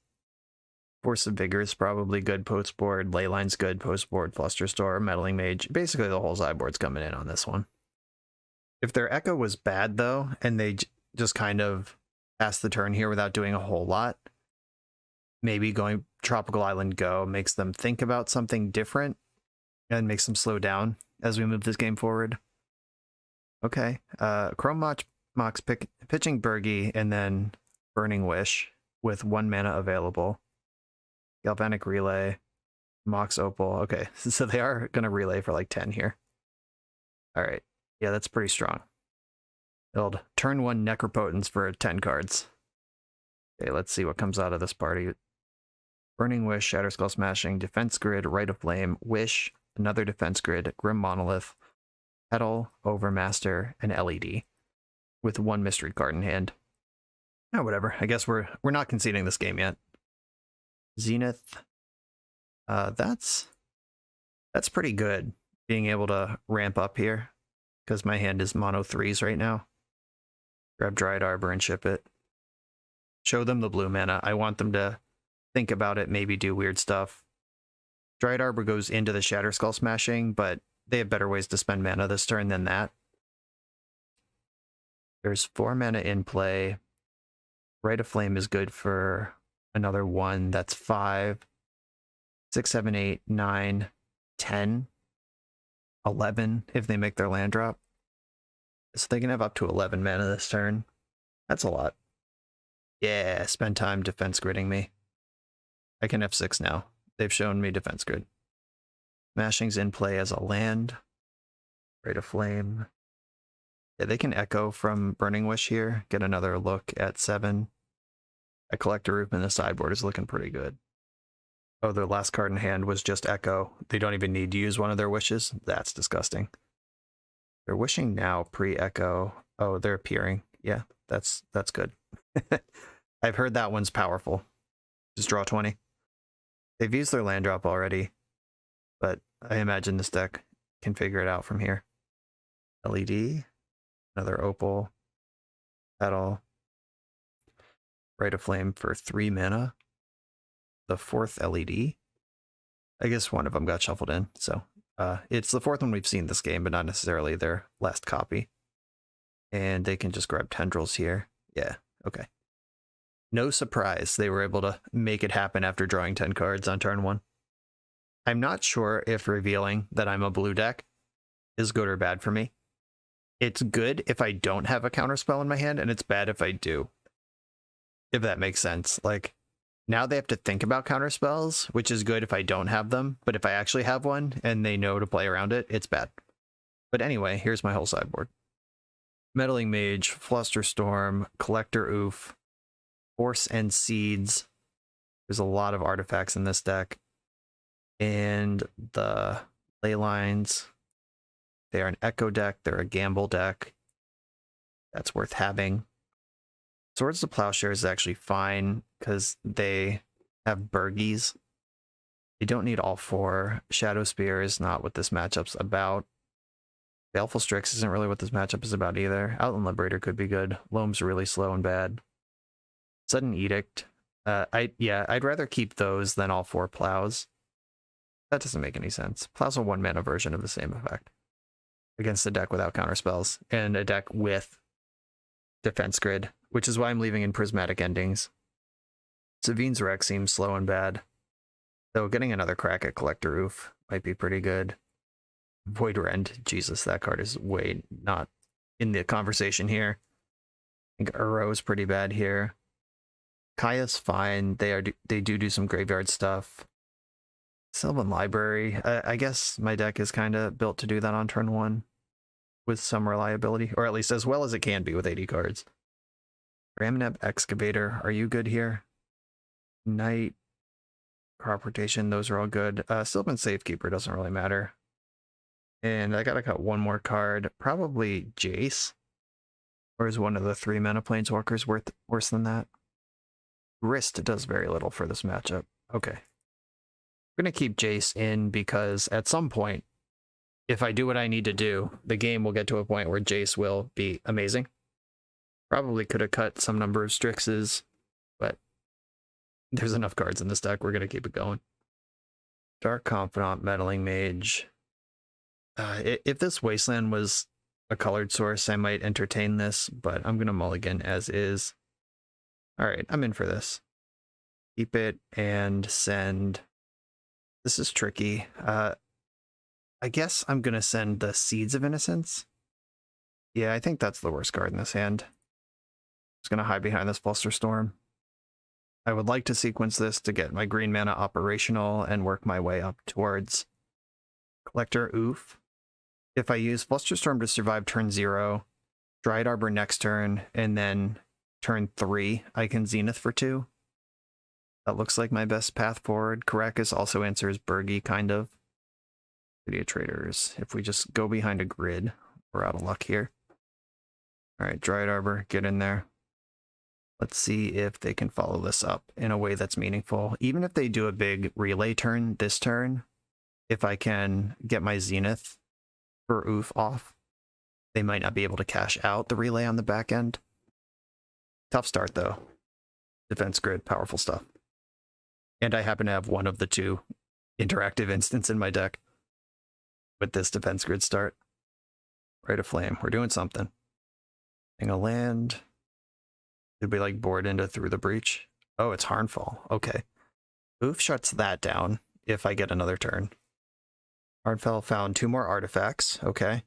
Force of Vigor is probably good post board. Leyline's good post board. Flusterstorm, Meddling Mage. Basically, the whole sideboard's coming in on this one. If their Echo was bad, though, and they just kind of passed the turn here without doing a whole lot, maybe going Tropical Island Go makes them think about something different and makes them slow down as we move this game forward. Okay. Chrome Mox pitching Burgi and then Burning Wish with 1 mana available. Galvanic Relay, Mox Opal. Okay, so they are going to relay for like 10 here. All right. Yeah, that's pretty strong. Build turn 1 Necropotence for 10 cards. Okay, let's see what comes out of this party. Burning Wish, Shatterskull Smashing, Defense Grid, Rite of Flame, Wish, another Defense Grid, Grim Monolith, Petal, Overmaster, and LED, with one mystery card in hand. Oh, whatever. I guess we're not conceding this game yet. Zenith. That's pretty good, being able to ramp up here, because my hand is mono 3s right now. Grab Dryad Arbor and ship it. Show them the blue mana. I want them to think about it, maybe do weird stuff. Dryad Arbor goes into the Shatterskull Smashing, but they have better ways to spend mana this turn than that. There's 4 mana in play. Rite of Flame is good for another 1. That's 5, 6, 7, 8, 9, 10, 11 if they make their land drop. So they can have up to 11 mana this turn. That's a lot. Yeah, spend time defense gridding me. I can F6 now. They've shown me defense grid. Smashing's in play as a land. Rite of Flame. Yeah, they can echo from Burning Wish here. Get another look at 7. A Collector Roof in the sideboard is looking pretty good. Oh, their last card in hand was just Echo. They don't even need to use one of their wishes. That's disgusting. They're wishing now pre-Echo. Oh, they're appearing. Yeah, that's good. I've heard that one's powerful. Just draw 20. They've used their land drop already, but I imagine this deck can figure it out from here. LED, another Opal, Petal, Rite of Flame for 3 mana. The 4th LED. I guess one of them got shuffled in, so it's the 4th one we've seen this game, but not necessarily their last copy. And they can just grab Tendrils here. Yeah, okay. No surprise they were able to make it happen after drawing 10 cards on turn 1. I'm not sure if revealing that I'm a blue deck is good or bad for me. It's good if I don't have a counterspell in my hand, and it's bad if I do. If that makes sense. Like, now they have to think about counterspells, which is good if I don't have them, but if I actually have one and they know to play around it, it's bad. But anyway, here's my whole sideboard. Meddling Mage, Flusterstorm, Collector Oof, Force and Seeds. There's a lot of artifacts in this deck. And the Ley Lines. They are an Echo deck. They're a Gamble deck. That's worth having. Swords to Plowshare is actually fine because they have Burgies. You don't need all 4. Shadow Spear is not what this matchup's about. Baleful Strix isn't really what this matchup is about either. Outland Liberator could be good. Loam's really slow and bad. Sudden Edict. I'd rather keep those than all 4 Plows. That doesn't make any sense. Plow's a 1 mana version of the same effect against a deck without counterspells and a deck with defense grid, which is why I'm leaving in Prismatic Endings. Savine's Wreck seems slow and bad, though getting another crack at Collector Roof might be pretty good. Void Rend, Jesus, that card is way not in the conversation here. I think Uro is pretty bad here. Kaya's fine. They do some graveyard stuff. Sylvan Library. I guess my deck is kind of built to do that on turn 1 with some reliability, or at least as well as it can be with 80 cards. Ramneb Excavator, are you good here? Knight, Crop Rotation, those are all good. Sylvan Safekeeper doesn't really matter. And I gotta cut one more card, probably Jace. Or is one of the 3 mana Planeswalkers worse than that? Wrist does very little for this matchup. Okay. I'm going to keep Jace in because at some point, if I do what I need to do, the game will get to a point where Jace will be amazing. Probably could have cut some number of Strixes, but there's enough cards in this deck. We're going to keep it going. Dark Confidant, Meddling Mage. If this Wasteland was a colored source, I might entertain this, but I'm going to mulligan as is. All right, I'm in for this. Keep it and send. This is tricky. I guess I'm going to send the Seeds of Innocence. Yeah, I think that's the worst card in this hand. Just going to hide behind this Flusterstorm. I would like to sequence this to get my green mana operational and work my way up towards Collector Oof. If I use Flusterstorm to survive turn 0, Dryad Arbor next turn, and then turn 3, I can Zenith for 2. That looks like my best path forward. Caracas also answers Bergie, kind of. Video traders. If we just go behind a grid, we're out of luck here. All right, Dryad Arbor, get in there. Let's see if they can follow this up in a way that's meaningful. Even if they do a big relay turn this turn, if I can get my Zenith for Oof off, they might not be able to cash out the relay on the back end. Tough start, though. Defense grid, powerful stuff. And I happen to have one of the two interactive instants in my deck with this defense grid start. Rite of Flame, we're doing something. A land. Did we like board into Through the Breach? Oh, it's Harnfall. Okay. Oof shuts that down if I get another turn. Harnfell found 2 more artifacts. Okay.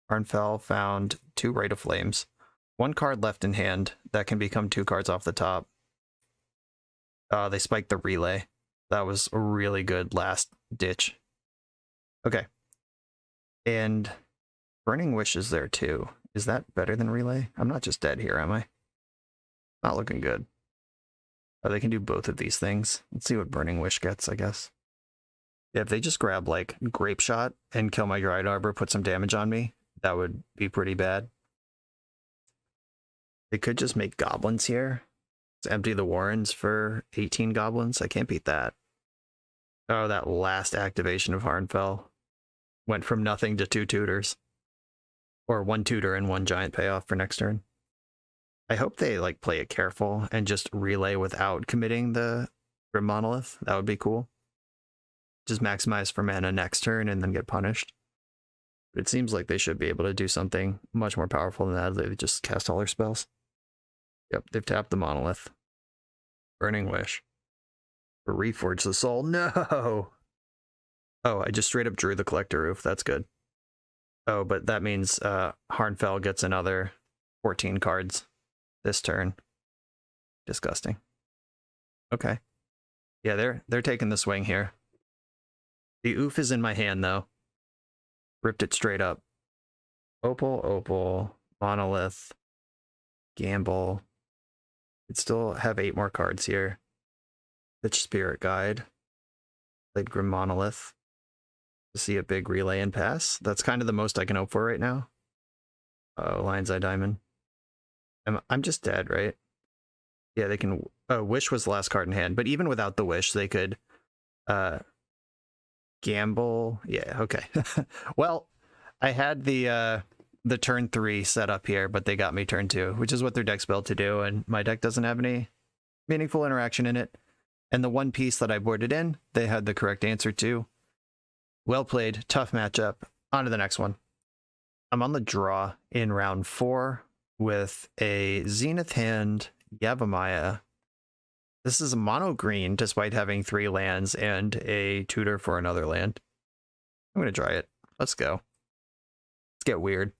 Harnfell found 2 Rite of Flames. 1 card left in hand that can become 2 cards off the top. They spiked the relay. That was a really good last ditch. Okay. And Burning Wish is there too. Is that better than relay? I'm not just dead here, am I? Not looking good. Oh, they can do both of these things. Let's see what Burning Wish gets, I guess. Yeah, if they just grab like Grape Shot and kill my Dryad Arbor, put some damage on me, that would be pretty bad. They could just make goblins here. Let's empty the Warrens for 18 goblins. I can't beat that. Oh, that last activation of Harnfell went from nothing to 2 tutors. Or 1 tutor and 1 giant payoff for next turn. I hope they like play it careful and just relay without committing the Grim Monolith. That would be cool. Just maximize for mana next turn and then get punished. But it seems like they should be able to do something much more powerful than that. They just cast all their spells. Yep, they've tapped the Monolith. Burning Wish. Or Reforge the Soul. No! Oh, I just straight up drew the Collector Roof. That's good. Oh, but that means Harnfell gets another 14 cards this turn. Disgusting. Okay. Yeah, they're taking the swing here. The Oof is in my hand, though. Ripped it straight up. Opal, Monolith, Gamble. Could still have 8 more cards here. Pitch Spirit Guide. Played Grim Monolith. To see a big relay and pass. That's kind of the most I can hope for right now. Oh, Lion's Eye Diamond. I'm just dead, right? Yeah, they can... Oh, Wish was the last card in hand, but even without the Wish, they could... Gamble... Yeah, okay. Well, I had the turn 3 set up here, but they got me turn 2, which is what their deck's built to do, and my deck doesn't have any meaningful interaction in it. And the one piece that I boarded in, they had the correct answer to. Well played, tough matchup. On to the next one. I'm on the draw in round 4 with a Zenith hand, Yavimaya. This is a mono green despite having 3 lands and a tutor for another land. I'm going to try it. Let's go. Let's get weird.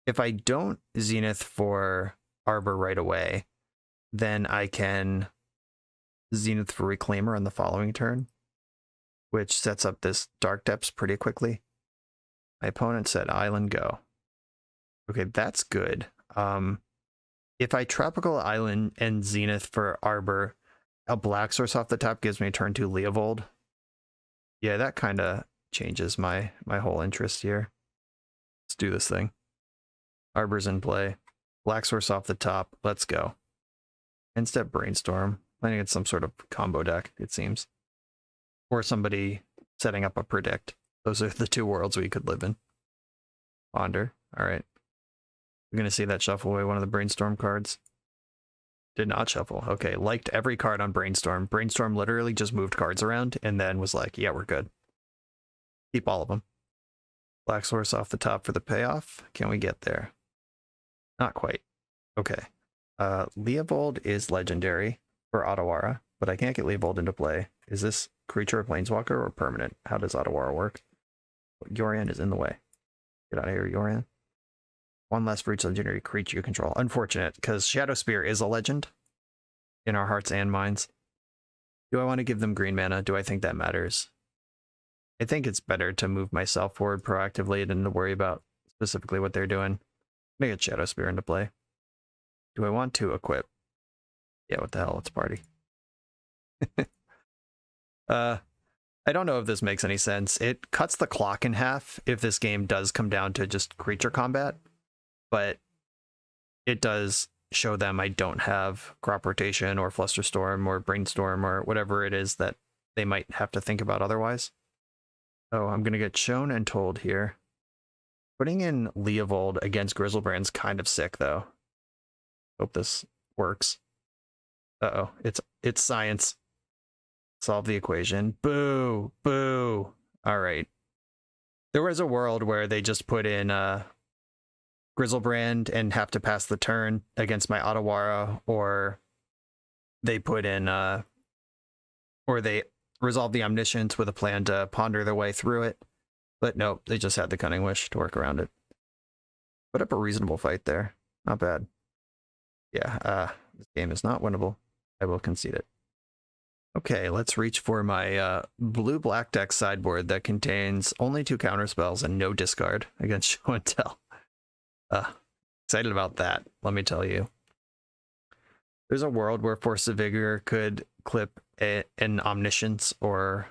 If I don't Zenith for Arbor right away, then I can Zenith for Reclaimer on the following turn, which sets up this Dark Depths pretty quickly. My opponent said Island go. Okay, that's good. If I Tropical Island and Zenith for Arbor, a black source off the top gives me a turn 2 Leovold. Yeah, that kind of changes my whole interest here. Let's do this thing. Arbor's in play. Black source off the top. Let's go. End step Brainstorm. I think it's some sort of combo deck, it seems. Or somebody setting up a Predict. Those are the 2 worlds we could live in. Ponder. All right. We're going to see that shuffle away one of the Brainstorm cards. Did not shuffle. Okay, liked every card on Brainstorm. Brainstorm literally just moved cards around and then was like, yeah, we're good. Keep all of them. Black source off the top for the payoff. Can we get there? Not quite. Okay. Leovold is legendary for Otawara, but I can't get Leovold into play. Is this creature a planeswalker or permanent? How does Otawara work? Yorion is in the way. Get out of here, Yorion. 1 less for each legendary creature you control. Unfortunate, because Shadow Spear is a legend in our hearts and minds. Do I want to give them green mana? Do I think that matters? I think it's better to move myself forward proactively than to worry about specifically what they're doing. Make a Shadow Spear into play. Do I want to equip? Yeah, what the hell? Let's party. I don't know if this makes any sense. It cuts the clock in half if this game does come down to just creature combat, but it does show them I don't have crop rotation or flusterstorm or brainstorm or whatever it is that they might have to think about otherwise. Oh, I'm going to get shown and told here. Putting in Leovold against Grizzlebrand's kind of sick, though. Hope this works. Uh-oh, it's science. Solve the equation. Boo! Boo! Alright. There was a world where they just put in Grizzlebrand and have to pass the turn against my Otawara, or they put in or they resolve the Omniscience with a plan to ponder their way through it. But nope, they just had the Cunning Wish to work around it. Put up a reasonable fight there. Not bad. Yeah, this game is not winnable. I will concede it. Okay, let's reach for my blue-black deck sideboard that contains only 2 counterspells and no discard against Show and Tell. Excited about that, let me tell you. There's a world where Force of Vigor could clip an Omniscience or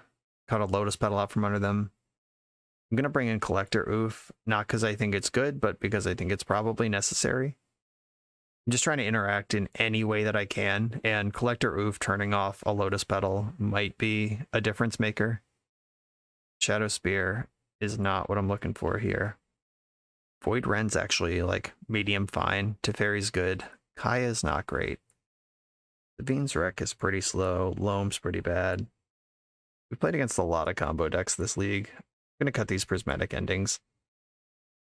cut a Lotus Petal out from under them. I'm going to bring in Collector Oof, not because I think it's good, but because I think it's probably necessary. I'm just trying to interact in any way that I can, and Collector Oof turning off a Lotus Petal might be a difference maker. Shadow Spear is not what I'm looking for here. Void Ren's actually like medium fine. Teferi's good. Kaya's not great. Sabine's Wreck is pretty slow. Loam's pretty bad. We've played against a lot of combo decks this league. I'm going to cut these Prismatic Endings.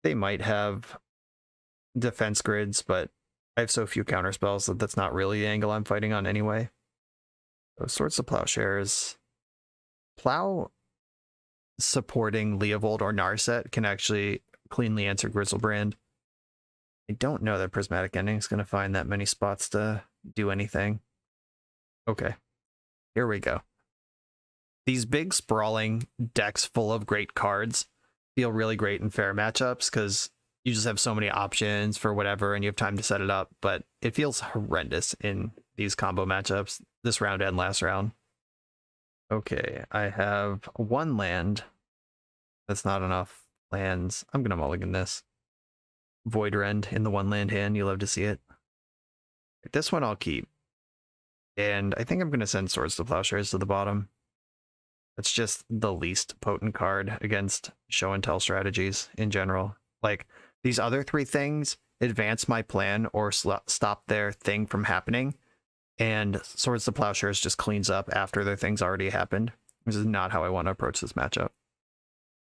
They might have defense grids, but I have so few counterspells that that's not really the angle I'm fighting on anyway. So Swords to Plowshares. Plow supporting Leovold or Narset can actually cleanly answer Grizzlebrand. I don't know that Prismatic Ending is going to find that many spots to do anything. Okay, here we go. These big sprawling decks full of great cards feel really great in fair matchups because you just have so many options for whatever and you have time to set it up, but it feels horrendous in these combo matchups this round and last round. Okay, I have 1 land. That's not enough lands. I'm going to mulligan this. Void Rend in the 1 land hand. You love to see it. This one I'll keep. And I think I'm going to send Swords to Plowshares to the bottom. That's just the least potent card against show and tell strategies in general. Like, these other 3 things advance my plan or stop their thing from happening. And Swords to Plowshares just cleans up after their thing's already happened. This is not how I want to approach this matchup.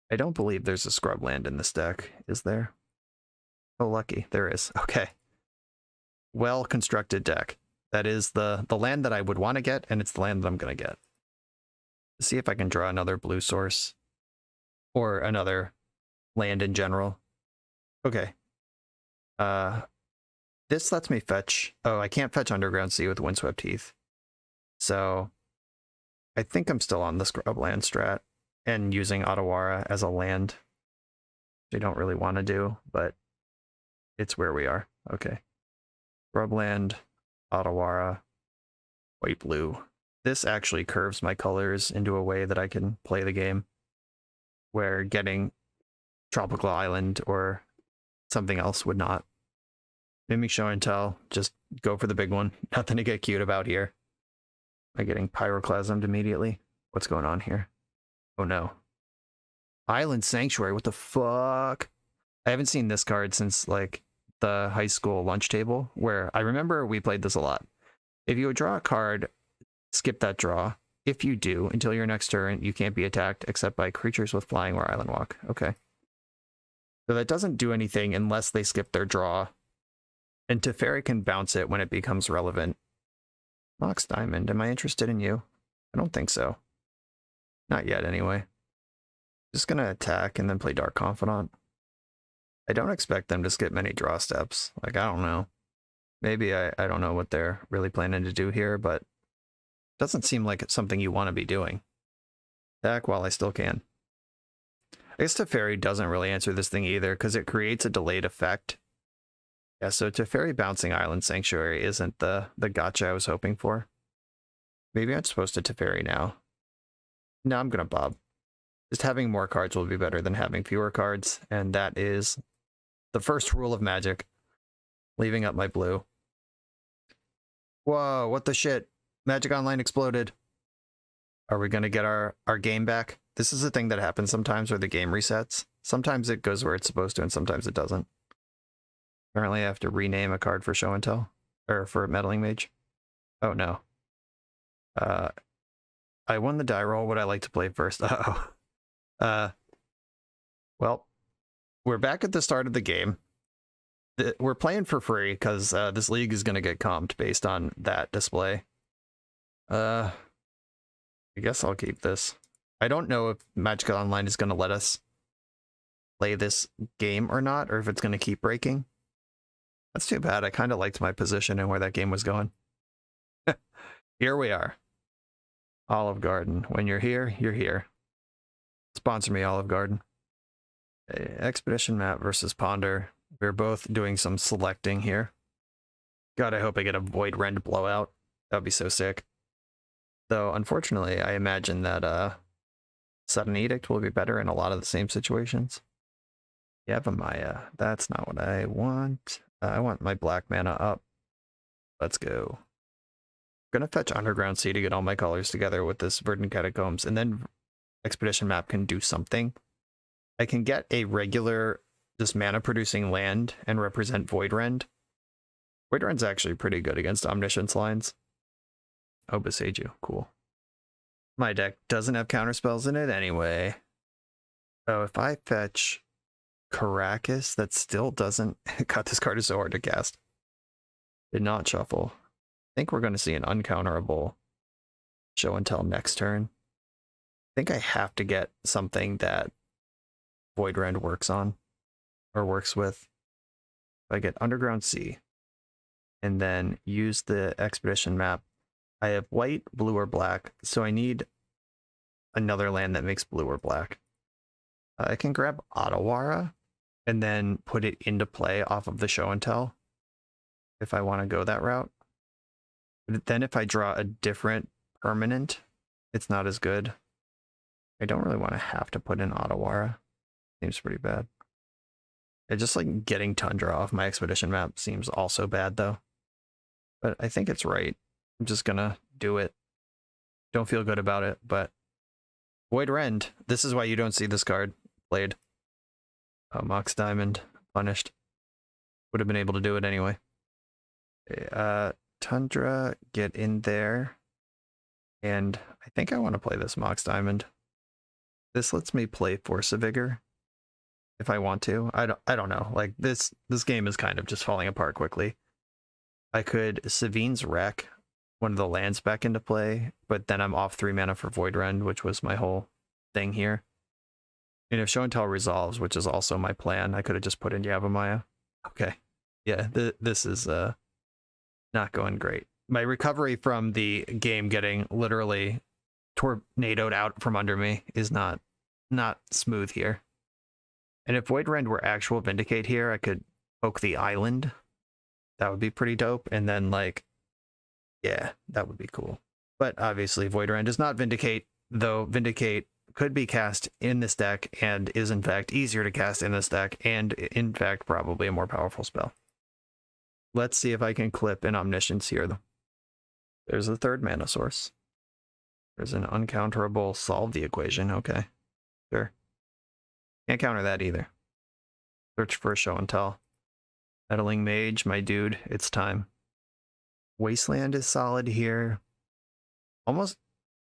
I don't believe there's a scrub land in this deck, is there? Oh, lucky. There is. Okay. Well-constructed deck. That is the land that I would want to get, and it's the land that I'm going to get. Let's see if I can draw another blue source. Or another land in general. Okay. This lets me fetch... Oh, I can't fetch Underground Sea with Windswept Heath. So, I think I'm still on the scrub land strat. And using Otawara as a land. Which I don't really want to do, but it's where we are. Okay. Scrubland, Otawara, white-blue. This actually curves my colors into a way that I can play the game. Where getting Tropical Island or something else would not. Mimic Show and Tell, just go for the big one. Nothing to get cute about here. Am I getting Pyroclasmed immediately? What's going on here? Oh no. Island Sanctuary, what the fuck? I haven't seen this card since like the high school lunch table, where I remember we played this a lot. If you would draw a card, skip that draw. If you do, until your next turn, you can't be attacked except by creatures with flying or island walk. Okay. So that doesn't do anything unless they skip their draw. And Teferi can bounce it when it becomes relevant. Mox Diamond, am I interested in you? I don't think so. Not yet, anyway. Just gonna attack and then play Dark Confidant. I don't expect them to skip many draw steps. Like, I don't know. Maybe I don't know what they're really planning to do here, but it doesn't seem like it's something you want to be doing. Attack while I still can. I guess Teferi doesn't really answer this thing either, because it creates a delayed effect. Yeah, so Teferi bouncing Island Sanctuary isn't the gotcha I was hoping for. Maybe I'm supposed to Teferi now. No, I'm gonna bob. Just having more cards will be better than having fewer cards, and that is the first rule of Magic. Leaving up my blue. Whoa, what the shit? Magic Online exploded. Are we gonna get our game back? This is a thing that happens sometimes where the game resets. Sometimes it goes where it's supposed to, and sometimes it doesn't. Apparently I have to rename a card for Show and Tell. Or for Meddling Mage. Oh no. I won the die roll. Would I like to play first? Uh-oh. Well, we're back at the start of the game. We're playing for free because this league is going to get comped based on that display. I guess I'll keep this. I don't know if Magic Online is going to let us play this game or not, or if it's going to keep breaking. That's too bad. I kind of liked my position and where that game was going. Here we are. Olive Garden. When you're here, you're here. Sponsor me, Olive Garden. Expedition map versus Ponder. We're both doing some selecting here. God, I hope I get a Void Rend blowout. That'd be so sick. Though, unfortunately, I imagine that Sudden Edict will be better in a lot of the same situations. Yavimaya. That's not what I want. I want my black mana up. Let's go. I'm gonna fetch Underground Sea to get all my colors together with this Verdant Catacombs, and then Expedition Map can do something. I can get a regular, just mana-producing land and represent Void Rend. Void Rend's actually pretty good against Omniscience lines. Oh, Boseiju. Cool. My deck doesn't have counterspells in it anyway. Oh, if I fetch Caracas, that still doesn't... God, this card is so hard to cast. Did not shuffle. I think we're going to see an uncounterable Show and Tell next turn. I think I have to get something that Void Rend works on, or works with. If I get Underground Sea, and then use the Expedition map. I have white, blue, or black, so I need another land that makes blue or black. I can grab Otawara, and then put it into play off of the Show and Tell, if I want to go that route. But then if I draw a different permanent, it's not as good. I don't really want to have to put in Otawara. Seems pretty bad. I just like getting Tundra off my Expedition map seems also bad though. But I think it's right. I'm just gonna do it. Don't feel good about it, but Void Rend. This is why you don't see this card played. Mox Diamond punished. Would have been able to do it anyway. Tundra, get in there. And I think I want to play this Mox Diamond. This lets me play Force of Vigor if I want to. I don't know. Like this game is kind of just falling apart quickly. I could Savine's Wreck one of the lands back into play, but then I'm off 3 mana for Void Rend, which was my whole thing here. And if Show and Tell resolves, which is also my plan, I could have just put in Yavimaya. Okay. Yeah, this is not going great. My recovery from the game getting literally tornadoed out from under me is not smooth here. And if Void Rend were actual Vindicate here, I could poke the island. That would be pretty dope. And then like, yeah, that would be cool. But obviously Void Rend does not Vindicate, though Vindicate could be cast in this deck and is in fact easier to cast in this deck and in fact probably a more powerful spell. Let's see if I can clip an Omniscience here though. There's the third mana source. There's an uncounterable Solve the Equation. Okay, sure. Can't counter that either. Search for a Show and Tell. Meddling Mage, my dude, it's time. Wasteland is solid here. Almost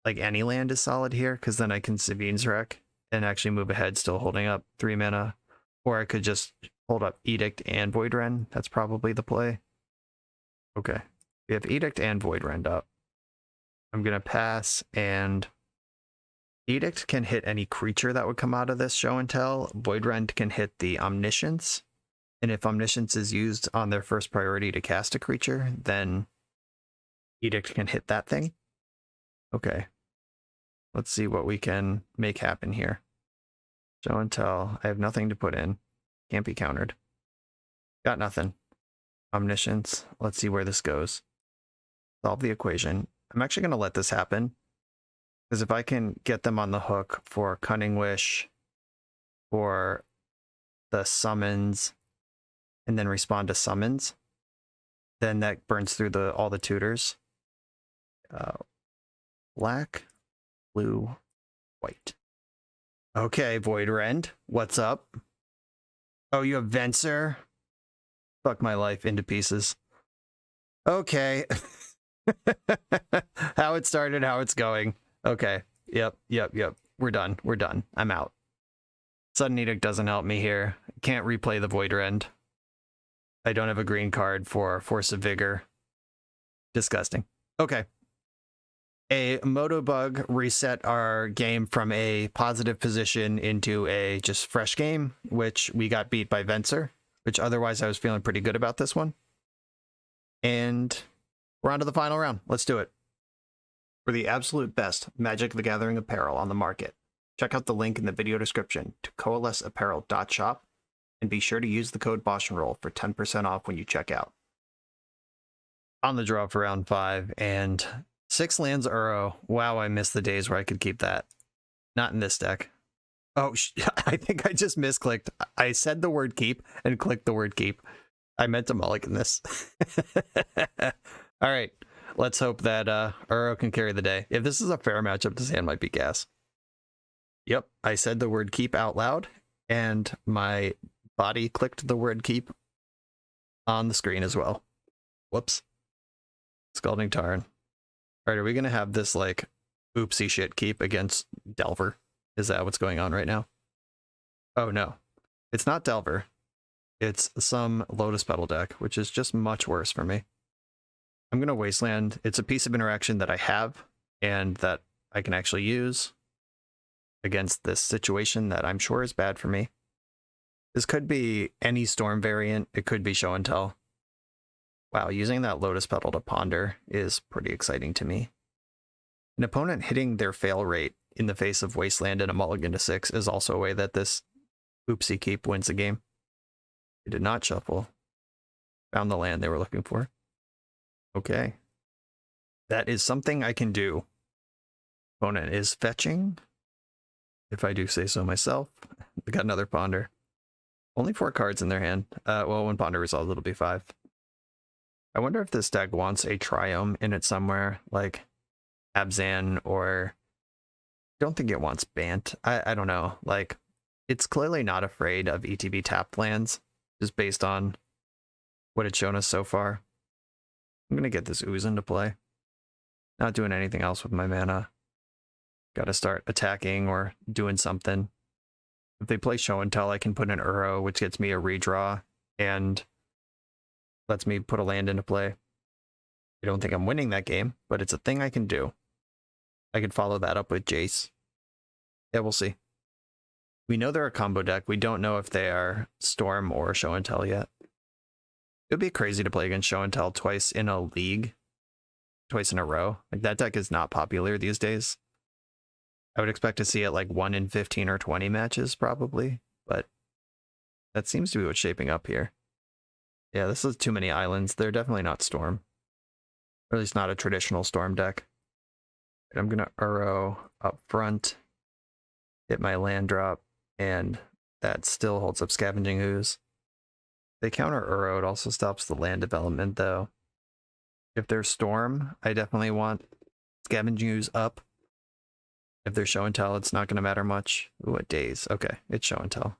like any land is solid here, because then I can Savine's Wreck and actually move ahead, still holding up 3 mana. Or I could just hold up Edict and Void Rend. That's probably the play. Okay. We have Edict and Void Rend up. I'm going to pass, and Edict can hit any creature that would come out of this Show and Tell. Void Rend can hit the Omniscience. And if Omniscience is used on their first priority to cast a creature, then Edict can hit that thing. Okay. Let's see what we can make happen here. Show and Tell. I have nothing to put in. Can't be countered. Got nothing. Omniscience. Let's see where this goes. Solve the Equation. I'm actually going to let this happen. Because if I can get them on the hook for Cunning Wish, for the summons, and then respond to summons, then that burns through all the tutors. Black, blue, white. Okay, Void Rend, what's up? Oh, you have Venser? Fuck my life into pieces. Okay. How it started, how it's going. Okay. Yep. We're done. I'm out. Sudden Edict doesn't help me here. Can't replay the Void Rend. I don't have a green card for Force of Vigor. Disgusting. Okay. A Moto Bug reset our game from a positive position into a just fresh game, which we got beat by Venser, which otherwise I was feeling pretty good about this one. And we're on to the final round. Let's do it. For the absolute best Magic the Gathering apparel on the market, check out the link in the video description to coalesceapparel.shop, and be sure to use the code BoshNRoll for 10% off when you check out. On the draw for round 5, and 6 lands Uro. Wow, I miss the days where I could keep that. Not in this deck. Oh, I think I just misclicked. I said the word keep and clicked the word keep. I meant to mulligan this. All right, let's hope that Uro can carry the day. If this is a fair matchup, this hand might be gas. Yep, I said the word keep out loud, and my body clicked the word keep on the screen as well. Whoops. Scalding Tarn. All right, are we going to have this, like, oopsie shit keep against Delver? Is that what's going on right now? Oh, no. It's not Delver. It's some Lotus Petal deck, which is just much worse for me. I'm going to Wasteland. It's a piece of interaction that I have and that I can actually use against this situation that I'm sure is bad for me. This could be any Storm variant. It could be Show and Tell. Wow, using that Lotus Petal to ponder is pretty exciting to me. An opponent hitting their fail rate in the face of Wasteland and a mulligan to 6 is also a way that this oopsie keep wins the game. They did not shuffle. Found the land they were looking for. Okay. That is something I can do. Opponent is fetching, if I do say so myself. They got another ponder. Only 4 cards in their hand. Well, when ponder resolves, it'll be 5. I wonder if this deck wants a Triome in it somewhere, like Abzan, or I don't think it wants Bant. I don't know. Like, it's clearly not afraid of ETB tapped lands, just based on what it's shown us so far. I'm going to get this Ooze into play. Not doing anything else with my mana. Got to start attacking or doing something. If they play Show and Tell, I can put an Uro, which gets me a redraw, and lets me put a land into play. I don't think I'm winning that game, but it's a thing I can do. I could follow that up with Jace. Yeah, we'll see. We know they're a combo deck. We don't know if they are Storm or Show and Tell yet. It would be crazy to play against Show and Tell twice in a league. Twice in a row. Like, that deck is not popular these days. I would expect to see it like 1 in 15 or 20 matches, probably. But that seems to be what's shaping up here. Yeah, this is too many islands. They're definitely not Storm. Or at least not a traditional Storm deck. I'm going to Uro up front. Hit my land drop. And that still holds up Scavenging Ooze. They counter Uro. It also stops the land development, though. If they're Storm, I definitely want Scavenging Ooze up. If they're Show and Tell, it's not going to matter much. Ooh, a Daze. Okay, it's Show and Tell.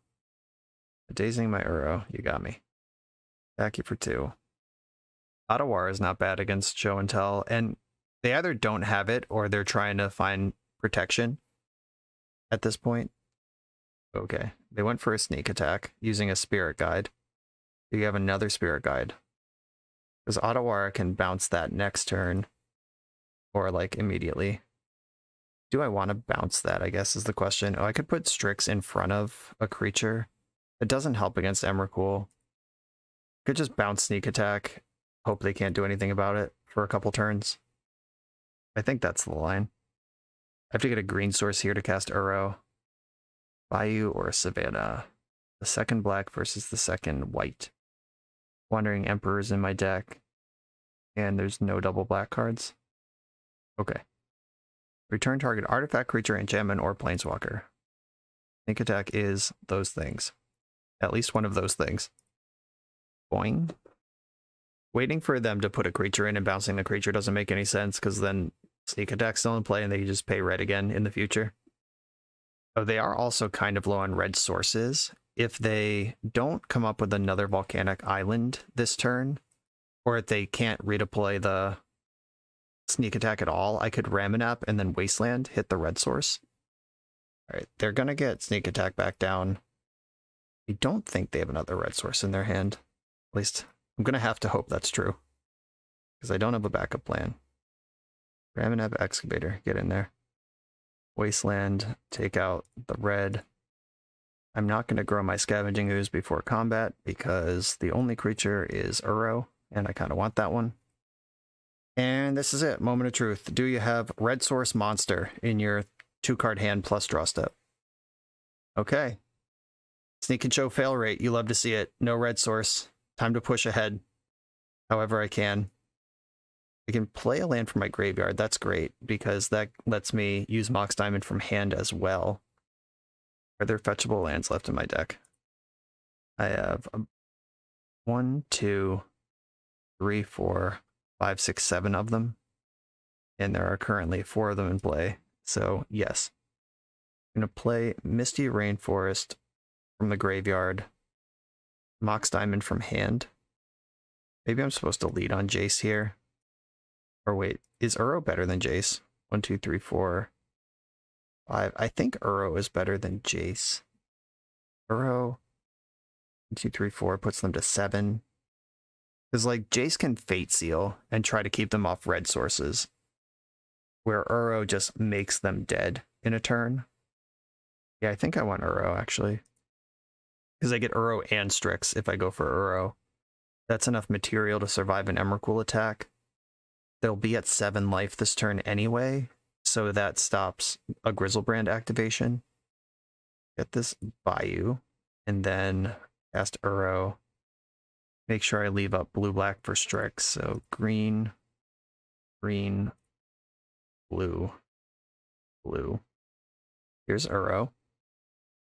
Dazing my Uro. You got me. Back you for 2. Ottawar is not bad against Show and Tell, and they either don't have it or they're trying to find protection at this point. Okay, they went for a sneak attack using a Spirit Guide. You have another Spirit Guide. Because Ottawar can bounce that next turn, or like immediately. Do I want to bounce that, I guess, is the question. Oh, I could put Strix in front of a creature. It doesn't help against Emrakul. Could just bounce sneak attack. Hope they can't do anything about it for a couple turns. I think that's the line. I have to get a green source here to cast Uro. Bayou or Savannah. The second black versus the second white. Wandering Emperor's in my deck. And there's no double black cards. Okay. Return target artifact, creature, enchantment, or planeswalker. Sneak attack is those things. At least one of those things. Boing. Waiting for them to put a creature in and bouncing the creature doesn't make any sense, because then sneak attack's still in play and they just pay red again in the future. Oh, they are also kind of low on red sources. If they don't come up with another volcanic island this turn, or if they can't redeploy the sneak attack at all, I could Ramanap and then Wasteland hit the red source. All right, they're going to get sneak attack back down. I don't think they have another red source in their hand. At least I'm going to have to hope that's true, because I don't have a backup plan. Ramanap Excavator, get in there. Wasteland, take out the red. I'm not going to grow my Scavenging Ooze before combat, because the only creature is Uro, and I kind of want that one. And this is it, moment of truth. Do you have red source monster in your 2-card hand plus draw step? Okay. Sneak and show fail rate, you love to see it. No red source. Time to push ahead however I can. I can play a land from my graveyard. That's great, because that lets me use Mox Diamond from hand as well. Are there fetchable lands left in my deck? I have 1, 2, 3, 4, 5, 6, 7 of them. And there are currently 4 of them in play. So, yes. I'm going to play Misty Rainforest from the graveyard. Mox Diamond from hand. Maybe I'm supposed to lead on Jace here. Or wait, is Uro better than Jace? 1, 2, 3, 4, 5. I think Uro is better than Jace. Uro, 1, 2, 3, 4 puts them to 7. Because, like, Jace can Fate Seal and try to keep them off red sources, where Uro just makes them dead in a turn. Yeah, I think I want Uro, actually. Because I get Uro and Strix if I go for Uro. That's enough material to survive an Emrakul attack. They'll be at 7 life this turn anyway, so that stops a Grizzlebrand activation. Get this Bayou, and then cast Uro. Make sure I leave up blue-black for Strix, so green, green, blue, blue. Here's Uro,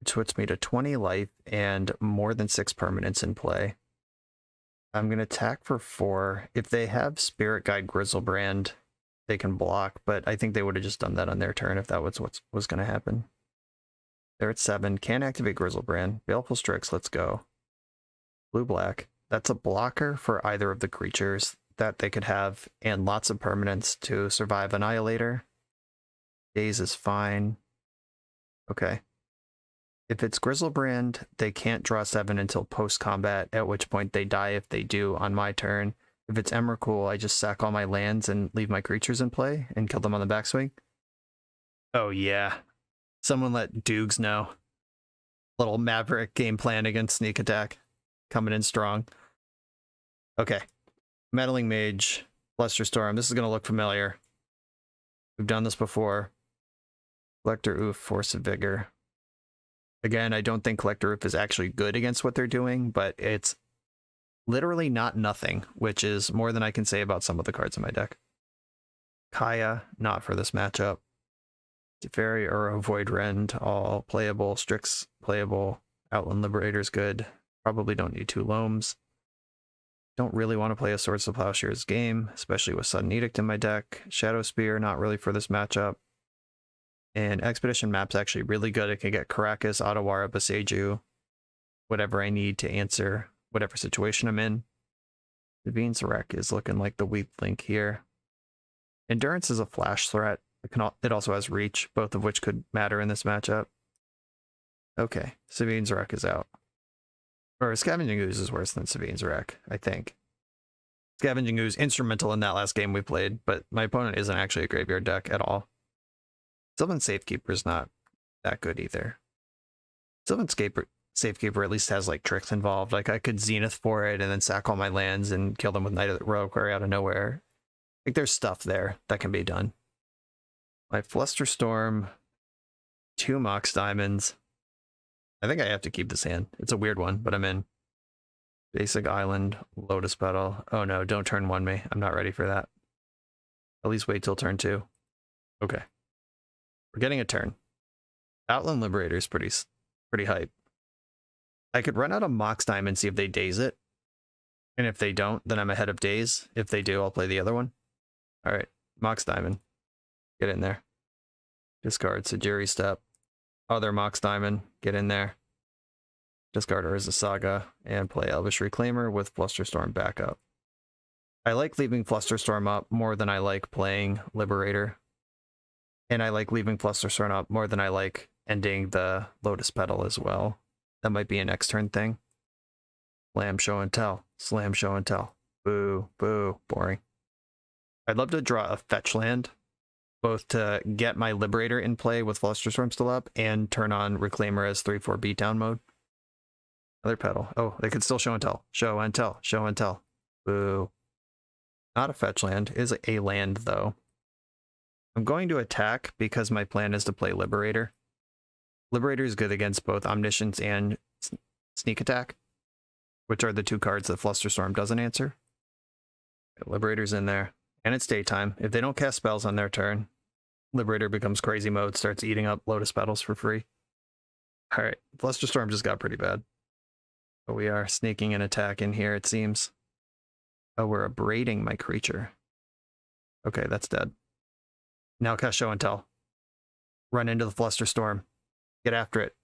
which puts me to 20 life and more than 6 permanents in play. I'm going to attack for 4. If they have Spirit Guide Grizzlebrand, they can block, but I think they would have just done that on their turn if that was what was going to happen. They're at 7. Can't activate Grizzlebrand. Baleful Strix, let's go. Blue-black. That's a blocker for either of the creatures that they could have, and lots of permanents to survive Annihilator. Daze is fine. Okay. If it's Grizzlebrand, they can't draw 7 until post-combat, at which point they die if they do on my turn. If it's Emrakul, I just sack all my lands and leave my creatures in play and kill them on the backswing. Oh yeah. Someone let Dukes know. Little Maverick game plan against Sneak Attack. Coming in strong. Okay. Meddling Mage, Flusterstorm. This is going to look familiar. We've done this before. Collector Oof, Force of Vigor. Again, I don't think Collector Oof is actually good against what they're doing, but it's literally not nothing, which is more than I can say about some of the cards in my deck. Kaya, not for this matchup. Teferi, Uro, Void Rend, all playable. Strix, playable. Outland Liberator's good. Probably don't need 2 Loams. Don't really want to play a Swords to Plowshares game, especially with Sudden Edict in my deck. Shadow Spear, not really for this matchup. And Expedition Map's actually really good. It can get Karakas, Otawara, Boseiju, whatever I need to answer whatever situation I'm in. Savine's Wreck is looking like the weak link here. Endurance is a flash threat. It also has Reach, both of which could matter in this matchup. Okay, Savine's Wreck is out. Or Scavenging Ooze is worse than Savine's Wreck, I think. Scavenging Ooze, instrumental in that last game we played, but my opponent isn't actually a graveyard deck at all. Sylvan Safekeeper's not that good either. Sylvan Safekeeper at least has like tricks involved. Like I could Zenith for it and then sack all my lands and kill them with Knight of the Reliquary out of nowhere. Like there's stuff there that can be done. My Flusterstorm, 2 Mox Diamonds. I think I have to keep this hand. It's a weird one, but I'm in. Basic Island, Lotus Petal. Oh no, don't turn 1 me. I'm not ready for that. At least wait till turn 2. Okay. We're getting a turn. Outland Liberator is pretty hype. I could run out of Mox Diamond and see if they daze it. And if they don't, then I'm ahead of daze. If they do, I'll play the other one. Alright, Mox Diamond. Get in there. Discard Sajiri Step. Other Mox Diamond. Get in there. Discard Urza Saga. And play Elvish Reclaimer with Flusterstorm backup. I like leaving Flusterstorm up more than I like playing Liberator. And I like leaving Flusterstorm up more than I like ending the Lotus Petal as well. That might be a next turn thing. Slam, show, and tell. Slam, show, and tell. Boo, boo, boring. I'd love to draw a fetch land, both to get my Liberator in play with Flusterstorm still up, and turn on Reclaimer as 3/4 beatdown mode. Another petal. Oh, they could still show and tell. Show and tell. Show and tell. Boo. Not a fetch land. It is a land, though. I'm going to attack because my plan is to play Liberator. Liberator is good against both Omniscience and Sneak Attack, which are the 2 cards that Flusterstorm doesn't answer. Liberator's in there. And it's daytime. If they don't cast spells on their turn, Liberator becomes crazy mode, starts eating up Lotus Petals for free. Alright, Flusterstorm just got pretty bad. But we are sneaking an attack in here, it seems. Oh, we're abrading my creature. Okay, that's dead. Now cast Show and Tell. Run into the Flusterstorm. Get after it.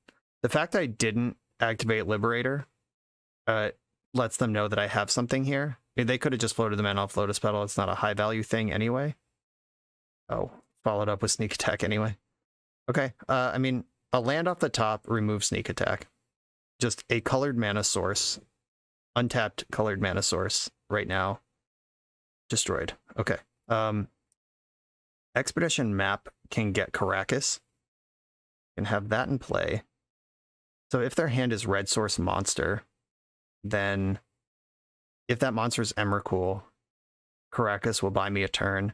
The fact I didn't activate Liberator lets them know that I have something here. They could have just floated the mana off Lotus Petal. It's not a high value thing anyway. Oh, followed up with Sneak Attack anyway. Okay, I mean, a land off the top removes Sneak Attack. Just a colored mana source. Untapped colored mana source right now. Destroyed. Okay. Expedition Map can get Caracas. Can have that in play. So if their hand is red source monster, then if that monster is Emrakul, Caracas will buy me a turn.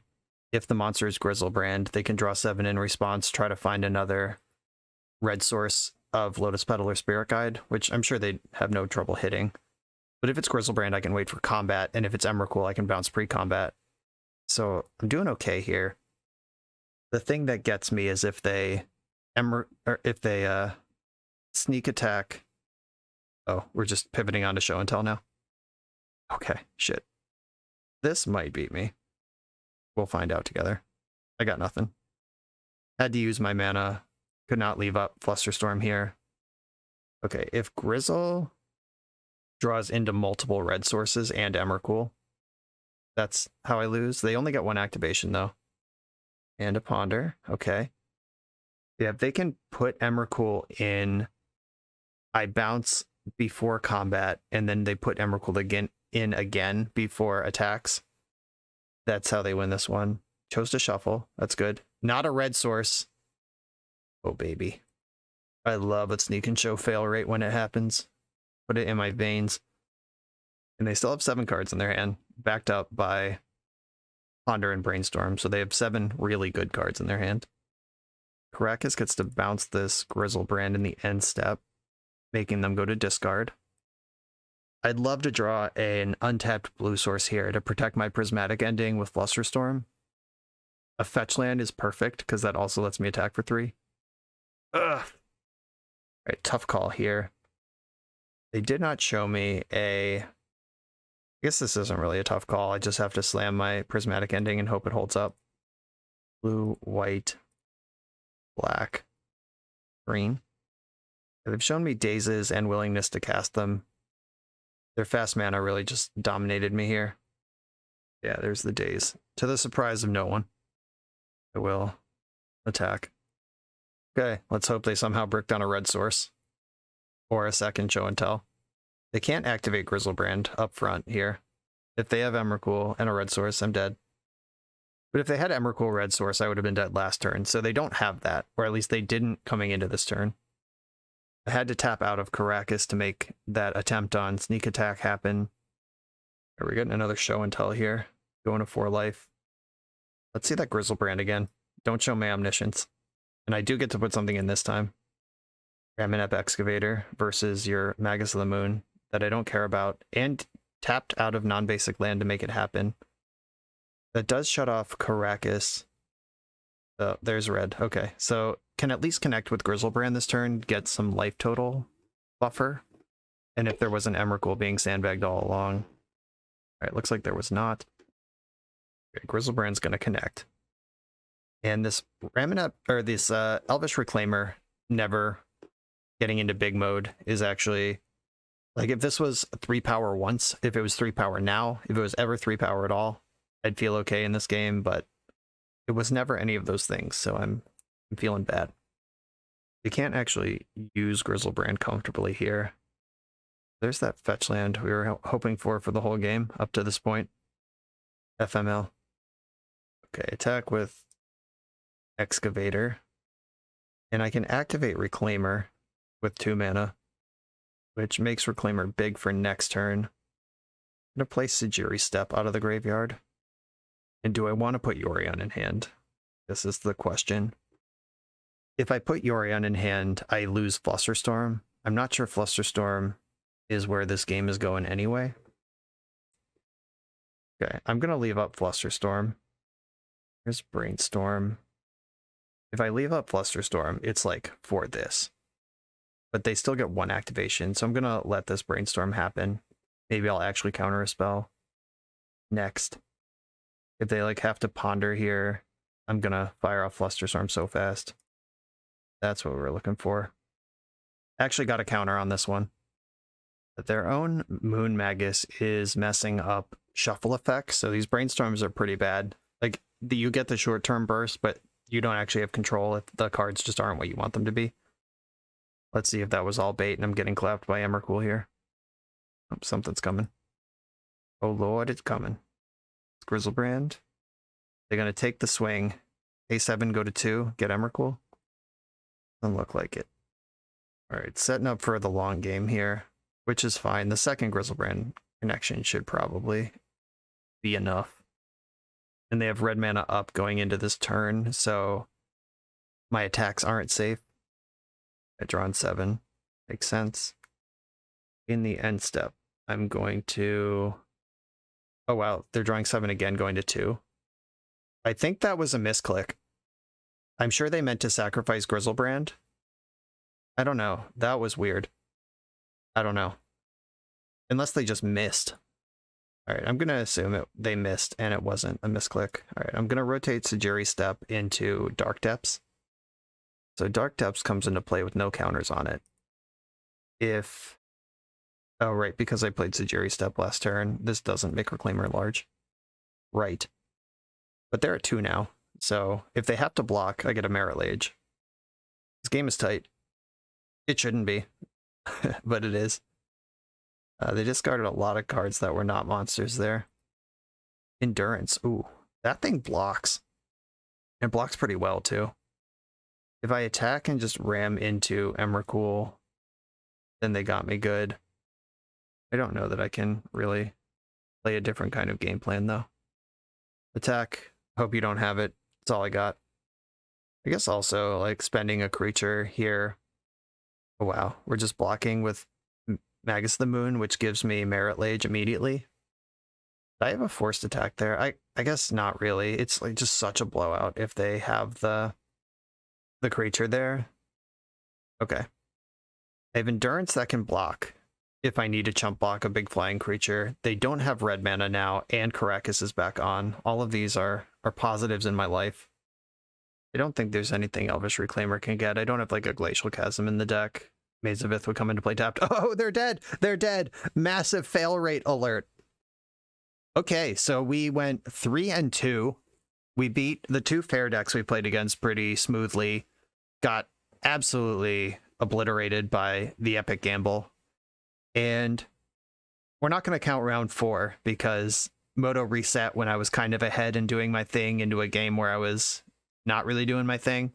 If the monster is Grizzlebrand, they can draw 7 in response, try to find another red source of Lotus Petal or Spirit Guide, which I'm sure they'd have no trouble hitting. But if it's Grizzlebrand, I can wait for combat, and if it's Emrakul, I can bounce pre-combat. So I'm doing okay here. The thing that gets me is if they Sneak Attack. Oh, we're just pivoting on to Show and Tell now. Okay, shit. This might beat me. We'll find out together. I got nothing. Had to use my mana. Could not leave up Flusterstorm here. Okay, if Grizzle draws into multiple red sources and Emrakul, that's how I lose. They only get 1 activation, though. And a Ponder. Okay. Yeah, if they can put Emrakul in, I bounce before combat, and then they put Emrakul again before attacks. That's how they win this one. Chose to shuffle. That's good. Not a red source. Oh, baby. I love a Sneak and Show fail rate when it happens. Put it in my veins. And they still have 7 cards in their hand, backed up by Ponder and Brainstorm, so they have 7 really good cards in their hand. Caracas gets to bounce this Grizzlebrand in the end step, making them go to discard. I'd love to draw an untapped blue source here to protect my Prismatic Ending with Flusterstorm. A fetch land is perfect, because that also lets me attack for 3. Ugh! Alright, tough call here. They did not show me a... I guess this isn't really a tough call. I just have to slam my Prismatic Ending and hope it holds up. Blue, white, black, green. They've shown me dazes and willingness to cast them. Their fast mana really just dominated me here. Yeah, there's the daze. To the surprise of no one. I will attack. Okay, let's hope they somehow brick down a red source. Or a second Show and Tell. They can't activate Grizzlebrand up front here. If they have Emrakul and a red source, I'm dead. But if they had Emrakul red source, I would have been dead last turn. So they don't have that, or at least they didn't coming into this turn. I had to tap out of Caracas to make that attempt on Sneak Attack happen. Are we getting another Show and Tell here? Going to 4 life. Let's see that Grizzlebrand again. Don't show my Omniscience. And I do get to put something in this time. Raminep Excavator versus your Magus of the Moon that I don't care about. And tapped out of non-basic land to make it happen. That does shut off Caracas. Oh, there's red. Okay, so can at least connect with Grizzlebrand this turn, get some life total buffer. And if there was an Emrakul being sandbagged all along. Alright, looks like there was not. Okay, Grizzlebrand's gonna connect. And this Ramonette, or this Elvish Reclaimer never getting into big mode is actually, like, if this was 3 power once, if it was 3 power now, if it was ever 3 power at all, I'd feel okay in this game, but it was never any of those things, so I'm feeling bad. You can't actually use Grizzlebrand comfortably here. There's that fetch land we were hoping for the whole game up to this point. FML. Okay, attack with Excavator. And I can activate Reclaimer with 2 mana, which makes Reclaimer big for next turn. I'm going to play Sejiri Step out of the graveyard. And do I want to put Yorion in hand? This is the question. If I put Yorion in hand, I lose Flusterstorm. I'm not sure Flusterstorm is where this game is going anyway. Okay, I'm going to leave up Flusterstorm. Here's Brainstorm. If I leave up Flusterstorm, it's like for this. But they still get 1 activation, so I'm going to let this Brainstorm happen. Maybe I'll actually counter a spell next. If they like have to ponder here, I'm going to fire off Flusterstorm so fast. That's what we're looking for. Actually got a counter on this one. But their own Moon Magus is messing up shuffle effects, so these Brainstorms are pretty bad. Like, you get the short-term burst, but you don't actually have control if the cards just aren't what you want them to be. Let's see if that was all bait and I'm getting clapped by Emrakul here. Oh, something's coming. Oh lord, it's coming. It's Grizzlebrand. They're going to take the swing. A7, go to 2, get Emrakul. Doesn't look like it. Alright, setting up for the long game here, which is fine. The second Grizzlebrand connection should probably be enough. And they have red mana up going into this turn, so my attacks aren't safe. I draw on 7. Makes sense. In the end step, I'm going to... Oh wow, they're drawing 7 again, going to 2. I think that was a misclick. I'm sure they meant to sacrifice Grizzlebrand. I don't know. That was weird. I don't know. Unless they just missed. Alright, I'm going to assume they missed and it wasn't a misclick. Alright, I'm going to rotate Sejiri Step into Dark Depths. So Dark Depths comes into play with no counters on it. If... Oh, right, because I played Sejiri Step last turn, this doesn't make Reclaimer large. Right. But they're at 2 now, so if they have to block, I get a Merit Lage. This game is tight. It shouldn't be, but it is. They discarded a lot of cards that were not monsters there. Endurance. Ooh, that thing blocks. It blocks pretty well, too. If I attack and just ram into Emrakul, then they got me good. I don't know that I can really play a different kind of game plan, though. Attack. Hope you don't have it. That's all I got. I guess also, like, spending a creature here. Oh, wow. We're just blocking with Magus the Moon, which gives me Merit Lage immediately. Did I have a forced attack there? I guess not really. It's like just such a blowout if they have the creature there. Okay. I have Endurance that can block if I need to chump block a big flying creature. They don't have red mana now, and Caracas is back on. All of these are positives in my life. I don't think there's anything Elvish Reclaimer can get. I don't have like a Glacial Chasm in the deck. Maze of Ith would come into play tapped. Oh, they're dead! They're dead! Massive fail rate alert. Okay, so we went 3-2. We beat the 2 fair decks we played against pretty smoothly. Got absolutely obliterated by the Epic Gamble. And we're not going to count round 4 because Moto reset when I was kind of ahead and doing my thing into a game where I was not really doing my thing.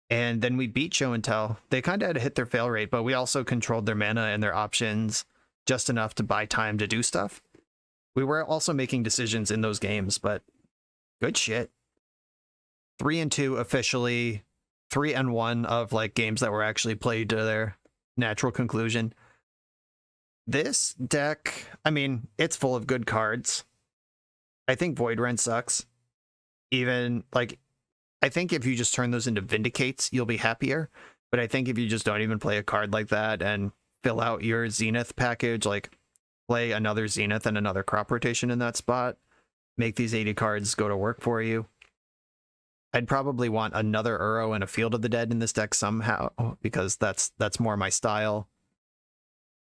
And then we beat Show and Tell. They kind of had to hit their fail rate, but we also controlled their mana and their options just enough to buy time to do stuff. We were also making decisions in those games, but good shit. 3-2 officially, 3-1 of like games that were actually played to their natural conclusion. This deck, I mean, it's full of good cards. I think Void Rent sucks. Even like, I think if you just turn those into Vindicates, you'll be happier. But I think if you just don't even play a card like that and fill out your Zenith package, like play another Zenith and another crop rotation in that spot, make these 80 cards go to work for you. I'd probably want another Uro and a Field of the Dead in this deck somehow, because that's more my style.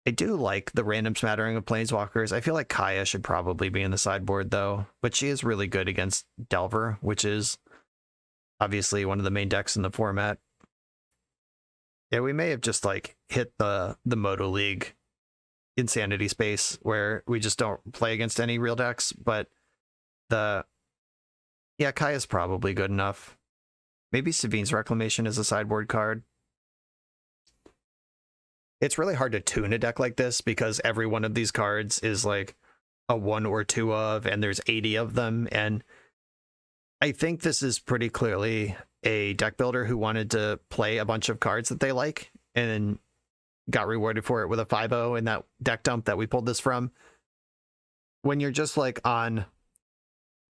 I do like the random smattering of Planeswalkers. I feel like Kaya should probably be in the sideboard, though. But she is really good against Delver, which is obviously one of the main decks in the format. Yeah, we may have just, like, hit the Moto League insanity space where we just don't play against any real decks. But yeah, Kaya's probably good enough. Maybe Savine's Reclamation is a sideboard card. It's really hard to tune a deck like this because every one of these cards is like a 1 or 2 of, and there's 80 of them. And I think this is pretty clearly a deck builder who wanted to play a bunch of cards that they like and got rewarded for it with a 5-0 in that deck dump that we pulled this from. When you're just like on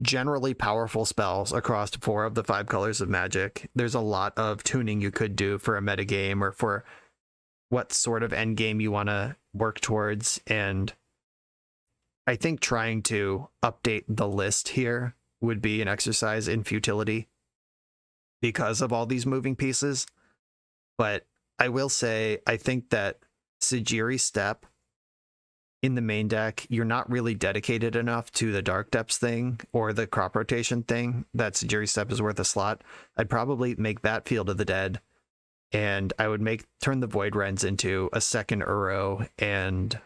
generally powerful spells across 4 of the 5 colors of Magic, there's a lot of tuning you could do for a metagame or for what sort of end game you want to work towards. And I think trying to update the list here would be an exercise in futility because of all these moving pieces. But I will say, I think that Sejiri Step in the main deck, you're not really dedicated enough to the Dark Depths thing or the crop rotation thing that Sejiri Step is worth a slot. I'd probably make that Field of the Dead, and I would turn the Void Rends into a second Uro and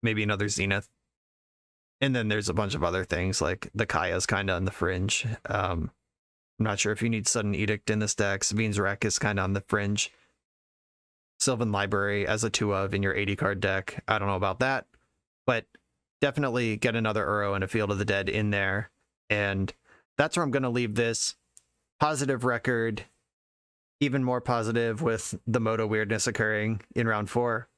maybe another Zenith. And then there's a bunch of other things, like the Kaya's kind of on the fringe. I'm not sure if you need Sudden Edict in this deck. Savine's Wreck is kind of on the fringe. Sylvan Library as a 2 of in your 80 card deck. I don't know about that, but definitely get another Uro and a Field of the Dead in there. And that's where I'm going to leave this. Positive record, even more positive with the Moto weirdness occurring in round 4.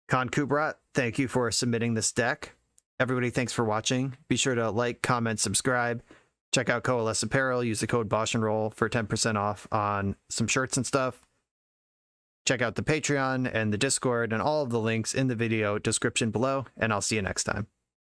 Khan Kubrat, thank you for submitting this deck. Everybody, thanks for watching. Be sure to like, comment, subscribe. Check out Coalesce Apparel. Use the code BoshNRoll for 10% off on some shirts and stuff. Check out the Patreon and the Discord and all of the links in the video description below, and I'll see you next time.